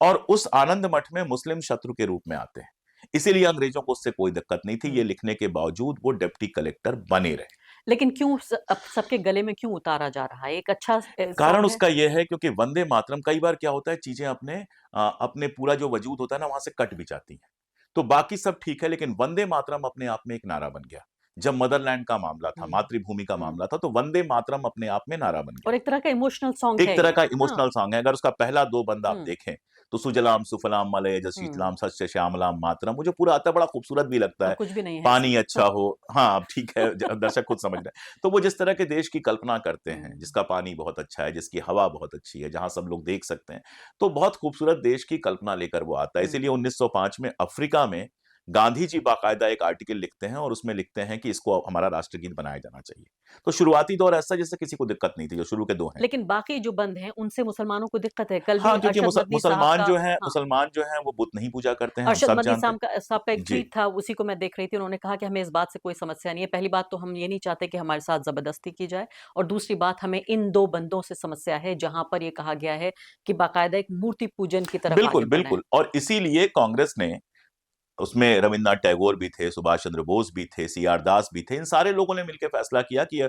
और उस आनंद मठ में मुस्लिम शत्रु के रूप में आते हैं, इसीलिए अंग्रेजों को उससे कोई दिक्कत नहीं थी। ये लिखने के बावजूद वो डिप्टी कलेक्टर बने रहे। लेकिन क्यों अब सबके गले में क्यों उतारा जा रहा है? एक अच्छा कारण सॉन्ग है। उसका ये है क्योंकि वंदे मातरम कई बार क्या होता है चीजें अपने पूरा जो वजूद होता है ना वहां से कट भी जाती हैं। तो बाकी सब ठीक है लेकिन वंदे मातरम अपने आप में एक नारा बन गया। जब मदरलैंड का मामला था, हुँ, मातृभूमि का हुँ। मामला था तो वंदे मातरम अपने आप में नारा बन गया। और एक तरह का इमोशनल सॉन्ग एक है तरह ये। का हाँ, इमोशनल सॉन्ग है। अगर उसका पहला 2 बंद आप हुँ, देखें, तो सुजलाम सुफलाम मलयज हुँ। शीतलाम सस्य श्यामलाम मातरम, वो जो पूरा आता है बड़ा खूबसूरत भी लगता और है। कुछ भी नहीं है पानी इसमें। अच्छा हो हाँ, अब ठीक है दर्शक खुद समझ रहे हैं। तो वो जिस तरह के देश की कल्पना करते हैं, हुँ, जिसका पानी बहुत अच्छा है, जिसकी हवा बहुत अच्छी है, जहाँ सब लोग देख सकते हैं, तो बहुत खूबसूरत देश की कल्पना लेकर वो आता है। इसीलिए हुँ। 1905 में अफ्रीका में गांधी जी बाकायदा एक आर्टिकल लिखते हैं और उसमें लिखते हैं कि इसको हमारा राष्ट्रगीत बनाया जाना चाहिए। तो शुरुआती दौर ऐसा जैसे किसी को दिक्कत नहीं थी, जो शुरू के 2 हैं। लेकिन बाकी जो बंद हैं, उनसे मुसलमानों को दिक्कत है। कल भी हाँ, क्योंकि अरशद नदवी साहब मुसलमान का जो हैं हाँ, वो बुत नहीं पूजा करते हैं, हम अरशद सब नदवी जानते हैं। साहब का एक जी, ट्वीट था, उसी को मैं देख रही थी। उन्होंने कहा कि हमें इस बात से कोई समस्या नहीं है। पहली बात तो हम ये नहीं चाहते कि हमारे साथ ज़बरदस्ती की जाए और दूसरी बात हमें इन 2 बंदों से समस्या है, जहाँ पर ये कहा गया है कि बाकायदा एक मूर्ति पूजन की तरफ आगे बिल्कुल, बढ़ना है। बिल्कुल और इसीलिए कांग्रेस ने उसमें रविन्द्रनाथ टैगोर भी थे, सुभाष चंद्र बोस भी थे, सी.आर. दास भी थे। इन सारे लोगों ने मिलके फैसला किया कि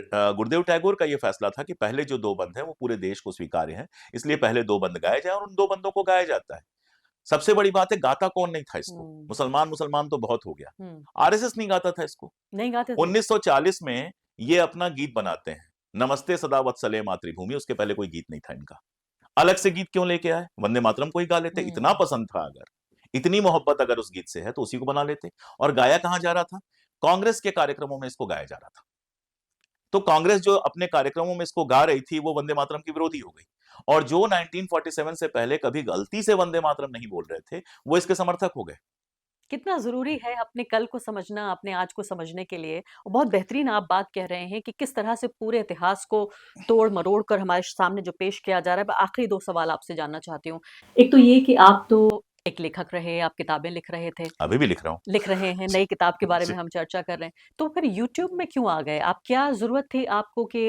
गुरुदेव टैगोर का ये फैसला था कि पहले जो 2 बंद हैं, वो पूरे देश को स्वीकार्य हैं। इसलिए पहले 2 बंद गाए जाएँ और उन 2 बंदों को गाया जाता है। सबसे बड़ी बात है गाता कौन नहीं था इसको? हुँ, मुसलमान तो बहुत हो गया। हुँ। आरएसएस नहीं गाता था इसको। नहीं गाते थे? 1940 में ये अपना गीत बनाते हैं। नमस्ते सदा वत्सले मातृभूमि, उसके पहले कोई गीत नहीं था इनका। अलग से गीत क्यों लेके आए? वंदे मातरम को ही गा लेते। इतना हुँ, पसंद था अगर, इतनी मोहब्बत अगर उस गीत से है तो उसी को बना लेते। और गाया कहाँ जा रहा था? कांग्रेस के कार्यक्रमों में इसको गाया जा रहा था। तो कांग्रेस जो अपने कार्यक्रमों में इसको गा रही थी, वो वंदे मातरम की विरोधी हो गई। और जो 1947 से पहले कभी गलती से वंदे मातरम नहीं बोल रहे थे, वो इसके समर्थक हो गए। कितना ज़रूरी है अपने कल को समझना, अपने आज को समझने के लिए। और बहुत बेहतरीन आप बात कह रहे हैं कि किस तरह से पूरे इतिहास को तोड़-मरोड़ कर हमारे सामने जो पेश किया जा रहा है। मैं आखिरी 2 सवाल आपसे जानना चाहती हूँ। एक तो ये कि आप तो एक लेखक रहे, आप किताबें लिख रहे थे। अभी भी लिख रहा हूँ। लिख रहे हैं, नई किताब के बारे में जी। हम चर्चा कर रहे हैं। तो फिर यूट्यूब में क्यों आ गए? आप क्या ज़रूरत थी आपको कि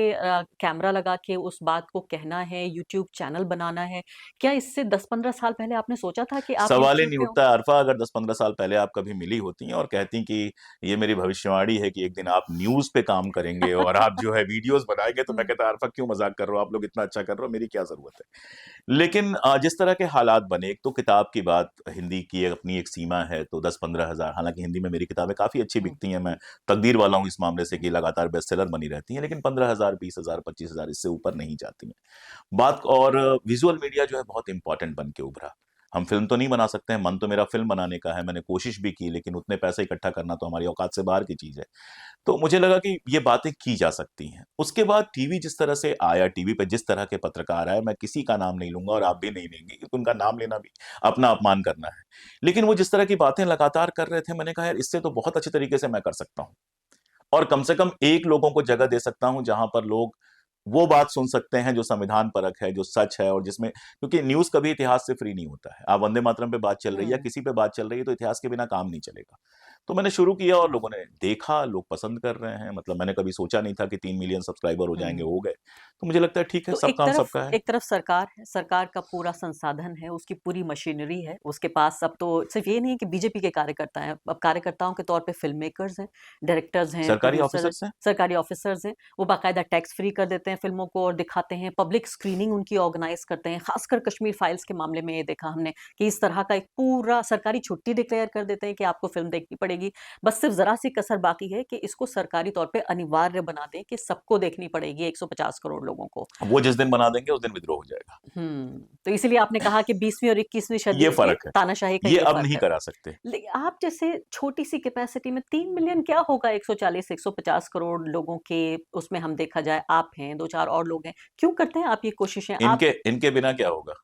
कैमरा लगा के उस बात को कहना है, यूट्यूब चैनल बनाना है? क्या इससे 10-15 साल पहले आपने सोचा था कि आप सवाल ही यूट्यूब नहीं पे उठता अरफा अगर 10-15 साल पहले आप कभी मिली होती और कहती कि ये मेरी भविष्यवाणी है कि एक दिन आप न्यूज़ पे काम करेंगे और आप जो है वीडियोज़ बनाएँगे तो मैं हुँ, कहता अरफा क्यों मज़ाक कर रहे हो? आप लोग इतना अच्छा कर रहे हो, मेरी क्या ज़रूरत है? लेकिन जिस तरह के हालात बने, एक तो किताब की बात हिंदी की अपनी एक सीमा है तो 10-15 हज़ार हालाँकि हिंदी में मेरी किताबें काफ़ी अच्छी हुँ, बिकती हैं, मैं तकदीर वाला हूँ इस मामले से हुँ, कि लगातार बेस्टसेलर बनी रहती हैं, लेकिन 15,000, 20,000, 25,000 इससे ऊपर नहीं जाती हैं। बात और विजुअल मीडिया जो है बहुत इंपॉर्टेंट बन के उभरा। हम फ़िल्म तो नहीं बना सकते हैं, मन तो मेरा फ़िल्म बनाने का है, मैंने कोशिश भी की लेकिन उतने पैसे इकट्ठा करना तो हमारी औकात से बाहर की चीज़ है। तो मुझे लगा कि ये बातें की जा सकती हैं। उसके बाद टीवी जिस तरह से आया, टीवी पे जिस तरह के पत्रकार आए, मैं किसी का नाम नहीं लूँगा और आप भी नहीं लेंगे क्योंकि उनका नाम लेना भी अपना अपमान करना है। लेकिन वो जिस तरह की बातें लगातार कर रहे थे, मैंने कहा यार इससे तो बहुत अच्छे तरीके से मैं कर सकता हूँ। और कम से कम एक लोगों को जगह दे सकता हूँ जहाँ पर लोग वो बात सुन सकते हैं जो संविधान परक है, जो सच है और जिसमें क्योंकि न्यूज़ कभी इतिहास से फ्री नहीं होता है। आप वंदे मातरम पे बात चल रही है या हुँ। किसी पे बात चल रही है तो इतिहास के बिना काम नहीं चलेगा। तो मैंने शुरू किया और लोगों ने देखा, लोग पसंद कर रहे हैं। मतलब मैंने कभी सोचा नहीं था कि 3 मिलियन सब्सक्राइबर हो जाएँगे, हुँ। हो गए। तो मुझे लगता है ठीक है, तो सब काम सबका है। एक तरफ सरकार है, सरकार का पूरा संसाधन है, उसकी पूरी मशीनरी है, उसके पास अब तो सिर्फ़ ये नहीं है कि बीजेपी के कार्यकर्ता हैं, अब कार्यकर्ताओं के तौर पे फ़िल्म मेकर्स हैं, डायरेक्टर्स हैं, सरकारी प्रोड्यूसर हैं, ऑफ़िसर्स हैं। सरकारी ऑफ़िसर्स हैं, वो बाकायदा टैक्स फ्री कर देते हैं फ़िल्मों को और दिखाते हैं, पब्लिक स्क्रीनिंग उनकी ऑर्गनाइज़ करते हैं, ख़ासकर कश्मीर फाइल्स के मामले में ये देखा हमने कि इस तरह का एक पूरा सरकारी छुट्टी डिक्लेयर कर देते हैं कि आपको फ़िल्म देखनी पड़ेगी। बस सिर्फ़ ज़रा-सी कसर बाकी है कि इसको सरकारी तौर पे अनिवार्य बना दें कि सबको देखनी पड़ेगी 150 करोड़ लोगों को। वो जिस दिन बना देंगे उस दिन विद्रोह हो जाएगा। तो इसीलिए आपने कहा कि 20वीं और 21वीं ये सदी में फ़र्क है। तानाशाही का ये ये अब फ़र्क नहीं है। करा सकते। आप जैसे छोटी-सी कैपेसिटी में 3 मिलियन क्या होगा 140-150 करोड़ लोगों के उसमें हम देखा जाए आप हैं, 2-4 और लोग हैं। क्यों करते हैं आप ये कोशिशें? आप इनके इनके बिना क्या होगा?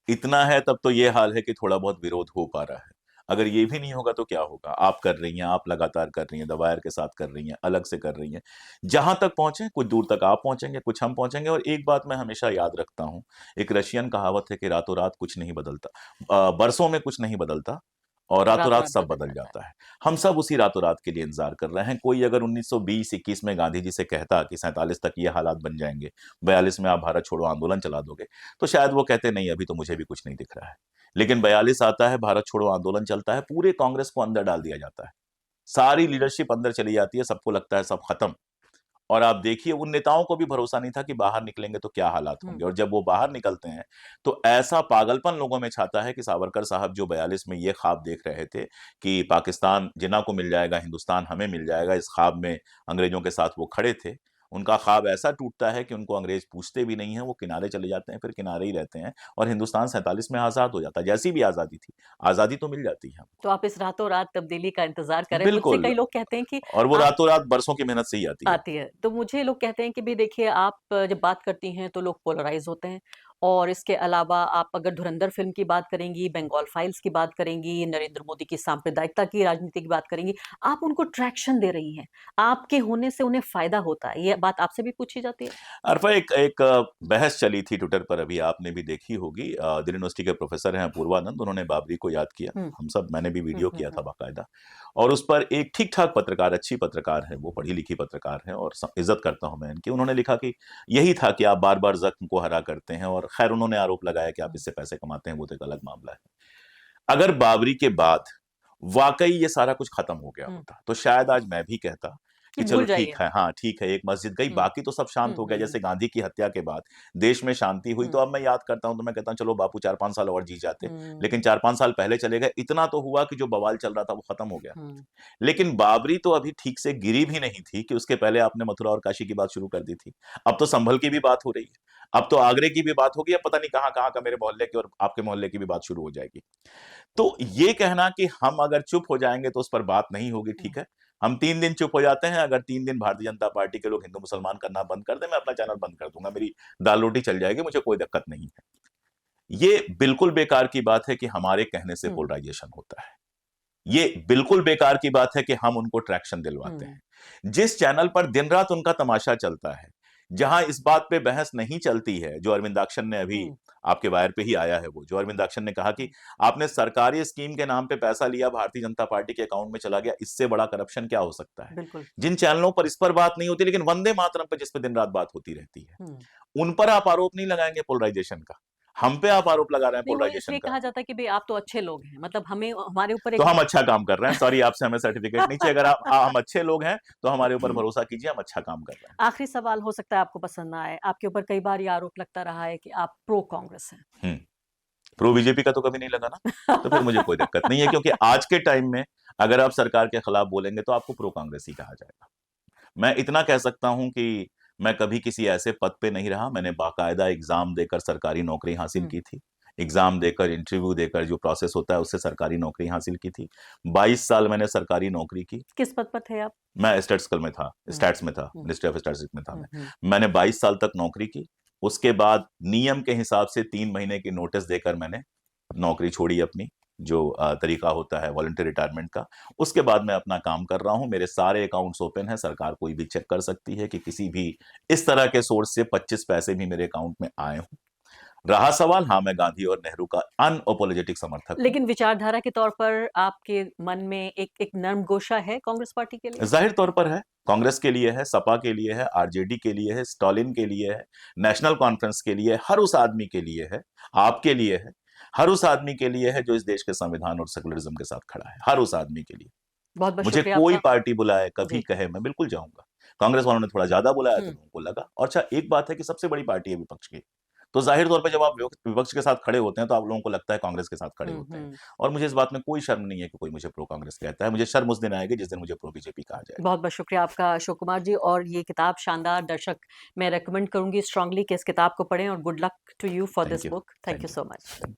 इतना है तब तो ये हाल है कि थोड़ा बहुत विरोध हो पा रहा है। अगर ये भी नहीं होगा तो क्या होगा? आप कर रही हैं, आप लगातार कर रही हैं, द वायर के साथ कर रही हैं, अलग से कर रही हैं। जहाँ तक पहुँचे, कुछ दूर तक आप पहुँचेंगे, कुछ हम पहुँचेंगे और एक बात मैं हमेशा याद रखता हूँ, एक रशियन कहावत है कि रातों-रात कुछ नहीं बदलता। बरसों में कुछ नहीं बदलता और रातों-रात रातों-रात सब बदल बदल जाता है। जाता है। हम सब उसी रातों-रात के लिए इंतज़ार कर रहे हैं। कोई अगर 1920-21 में गांधी जी से कहता कि 47 तक ये हालात बन जाएँगे, 42 में आप भारत छोड़ो आंदोलन चला दोगे, तो शायद वो कहते नहीं अभी तो मुझे भी कुछ नहीं दिख रहा है। लेकिन 42 आता है, भारत छोड़ो आंदोलन चलता है, पूरे कांग्रेस को अंदर डाल दिया जाता है। सारी लीडरशिप अंदर चली जाती है, सबको लगता है सब खत्म। और आप देखिए उन नेताओं को भी भरोसा नहीं था कि बाहर निकलेंगे तो क्या हालात होंगे, और जब वो बाहर निकलते हैं तो ऐसा पागलपन लोगों में छाता है कि सावरकर साहब जो 42 में ये ख्वाब देख रहे थे कि पाकिस्तान जिन्ना को मिल जाएगा, हिंदुस्तान हमें मिल जाएगा, इस ख्वाब में अंग्रेजों के साथ वो खड़े थे। उनका ख्वाब ऐसा टूटता है कि उनको अंग्रेज पूछते भी नहीं है, वो किनारे चले जाते हैं, फिर किनारे ही रहते हैं, और हिंदुस्तान 47 में आजाद हो जाता है। जैसी भी आजादी थी, आजादी तो मिल जाती है। तो आप इस रातों रात तब्दीली का इंतजार करें। मुझसे बिल्कुल, कई लोग कहते हैं कि और वो आप रातों रात बरसों की मेहनत से ही आती है। आती है। तो मुझे लोग कहते हैं कि भई देखिए आप जब बात करती हैं तो लोग पोलराइज़ होते हैं, और इसके अलावा आप अगर धुरंधर फ़िल्म की बात करेंगी, बंगाल फाइल्स की बात करेंगी, नरेंद्र मोदी की सांप्रदायिकता की राजनीति की बात करेंगी, आप उनको ट्रैक्शन दे रही हैं। आपके होने से उन्हें फ़ायदा होता है। ये बात आपसे भी पूछी जाती है? अरफा, एक एक बहस चली थी ट्विटर पर, अभी आपने भी देखी होगी। दिल्ली यूनिवर्सिटी के प्रोफेसर हैं अपूर्वानंद, उन्होंने बाबरी को याद किया। हुँ। मैंने भी हुँ, वीडियो हुँ, किया था हुँ। बाकायदा, और उस पर एक ठीक-ठाक पत्रकार, अच्छी पत्रकार है वो, पढ़ी लिखी पत्रकार है, और इज्जत करता हूँ मैं इनकी। उन्होंने लिखा कि यही था कि आप बार-बार ज़ख्म को हरा करते हैं, और खैर उन्होंने आरोप लगाया कि आप इससे पैसे कमाते हैं, वो तो एक अलग मामला है। अगर बाबरी के बाद वाक़ई ये सारा कुछ खत्म हो गया हुँ। होता, तो शायद आज मैं भी कहता कि कि चलो भूल ठीक जाइए। है, हाँ, ठीक है, एक मस्जिद गई, हुँ। बाकी तो सब शांत हुँ, हो गया। हुँ, जैसे हुँ। गांधी की हत्या के बाद देश में शांति हुई, तो हुँ। अब मैं याद करता हूँ तो मैं कहता हूँ चलो बापू 4-5 साल और जी जाते। हुँ। लेकिन 4-5 साल पहले चले गए, इतना तो हुआ कि जो बवाल चल रहा था वो खत्म हो गया। हुँ। लेकिन बाबरी तो अभी ठीक से गिरी भी नहीं थी कि उसके पहले आपने मथुरा और काशी की बात शुरू कर दी थी। अब तो संभल की भी बात हो रही है, अब तो आगरे की भी बात होगी, अब पता नहीं कहाँ-कहाँ का मेरे मोहल्ले की और आपके मोहल्ले की भी बात शुरू हो जाएगी। तो ये कहना कि हम अगर चुप हो जाएँगे तो उस पर बात नहीं होगी, हुँ। ठीक है। हम 3 दिन चुप हो जाते हैं, अगर 3 दिन भारतीय जनता पार्टी के लोग हिंदू-मुसलमान करना बंद कर दें, मैं अपना चैनल बंद कर दूँगा, मेरी दाल-रोटी चल जाएगी, मुझे कोई दिक्कत नहीं है। ये बिल्कुल बेकार की बात है कि हमारे कहने से हुँ। पोलराइज़ेशन होता है। ये बिल्कुल बेकार की बात है कि हम उनको ट्रैक्शन दिलवाते हुँ। हैं। जिस चैनल पर दिन-रात उनका तमाशा चलता है, जहां इस बात पे बहस नहीं चलती है, जो अरविंदाक्षन ने अभी हुँ। आपके वायर पे ही आया है वो, जो अरविंदाक्षन ने कहा कि आपने सरकारी स्कीम के नाम पे पैसा लिया, भारतीय जनता पार्टी के अकाउंट में चला गया, इससे बड़ा करप्शन क्या हो सकता है? बिल्कुल। जिन चैनलों पर इस पर बात नहीं होती, लेकिन वंदे मातरम पे जिस पे दिन-रात बात होती रहती है, हुँ। उन पर आप आरोप नहीं लगाएँगे पोलराइज़ेशन का। हम पे आप आरोप लगा रहे हैं नहीं, वो पोलराइज़ेशन इसलिए का। कहा जाता है कि भई आप तो अच्छे लोग हैं। मतलब हमें हमारे ऊपर तो एक हम अच्छा काम कर रहे हैं। सॉरी, आपसे हमें सर्टिफिकेट नहीं चाहिए। अगर हम अच्छे लोग हैं, तो हमारे ऊपर भरोसा कीजिए, हम अच्छा काम कर रहे हैं। आखिरी सवाल हो सकता है आपको पसंद ना आए। आपके ऊपर कई बार ये आरोप लगता रहा है कि आप प्रो कांग्रेस हैं। हुँ। प्रो बीजेपी का तो कभी नहीं लगा ना, तो फिर मुझे कोई दिक्कत नहीं है, क्योंकि आज के टाइम में अगर आप सरकार के खिलाफ बोलेंगे, तो आपको प्रो कांग्रेस ही कहा जाएगा। मैं इतना कह सकता हूँ कि मैं कभी किसी ऐसे पद पे नहीं रहा, मैंने बाकायदा एग्ज़ाम देकर सरकारी नौकरी हासिल हुँ। की थी। एग्ज़ाम देकर, इंटरव्यू देकर जो प्रोसेस होता है, उससे सरकारी नौकरी हासिल की थी। 22 साल मैंने सरकारी नौकरी की। किस पद पर थे आप? मैं स्टैटिस्टिकल में था, हुँ। स्टैट्स में था, हुँ। मिनिस्ट्री ऑफ स्टैटिस्टिक्स में था हुँ, मैं। हुँ। मैंने 22 साल तक नौकरी की। उसके बाद नियम के हिसाब से 3 महीने की नोटिस देकर मैंने नौकरी छोड़ी अपनी, जो तरीका होता है वॉलंटरी रिटायरमेंट का। उसके बाद मैं अपना काम कर रहा हूँ, मेरे सारे अकाउंट्स ओपन हैं, सरकार कोई भी चेक कर सकती है कि किसी भी इस तरह के सोर्स से 25 पैसे भी मेरे अकाउंट में आए हों। रहा सवाल, हाँ, मैं गांधी और नेहरू का अनअपोलोजेटिक समर्थक हूँ। लेकिन विचारधारा के तौर पर आपके मन में एक नर्म गोशा है कांग्रेस पार्टी के लिए? ज़ाहिर तौर पर है, कांग्रेस के लिए है, सपा के लिए है, आरजेडी के लिए है, स्टालिन के लिए है, नेशनल कॉन्फ्रेंस के लिए है, हर उस आदमी के लिए है, आपके लिए है, हर उस आदमी के लिए है जो इस देश के संविधान और सेकुलरिज्म के साथ खड़ा है, हर उस आदमी के लिए। बहुत-बहुत मुझे शुक्रिया कोई आपका। पार्टी बुलाए, कभी जी। कहे, मैं बिल्कुल जाऊँगा। कांग्रेस वालों ने थोड़ा ज़्यादा बुलाया तो हुँ। लोगों को लगा। और अच्छा, एक बात है कि सबसे बड़ी पार्टी है विपक्ष की, तो ज़ाहिर तौर पे जब आप विपक्ष के साथ खड़े होते हैं, तो आप लोगों को लगता है कांग्रेस के साथ खड़े हुँ, होते हैं। हुँ। और मुझे इस बात में कोई शर्म नहीं है कि कोई मुझे प्रो कांग्रेस कहता है। मुझे शर्म उस दिन आएगी जिस दिन मुझे प्रो बीजेपी कहा जाएगा। बहुत-बहुत शुक्रिया आपका अशोक कुमार जी, और ये किताब शानदार, दर्शक मैं रिकमेंड करूँगी स्ट्रांगली कि इस किताब को पढ़ें, और good luck to you for thank this you, book. Thank thank you you, so much. Thank you.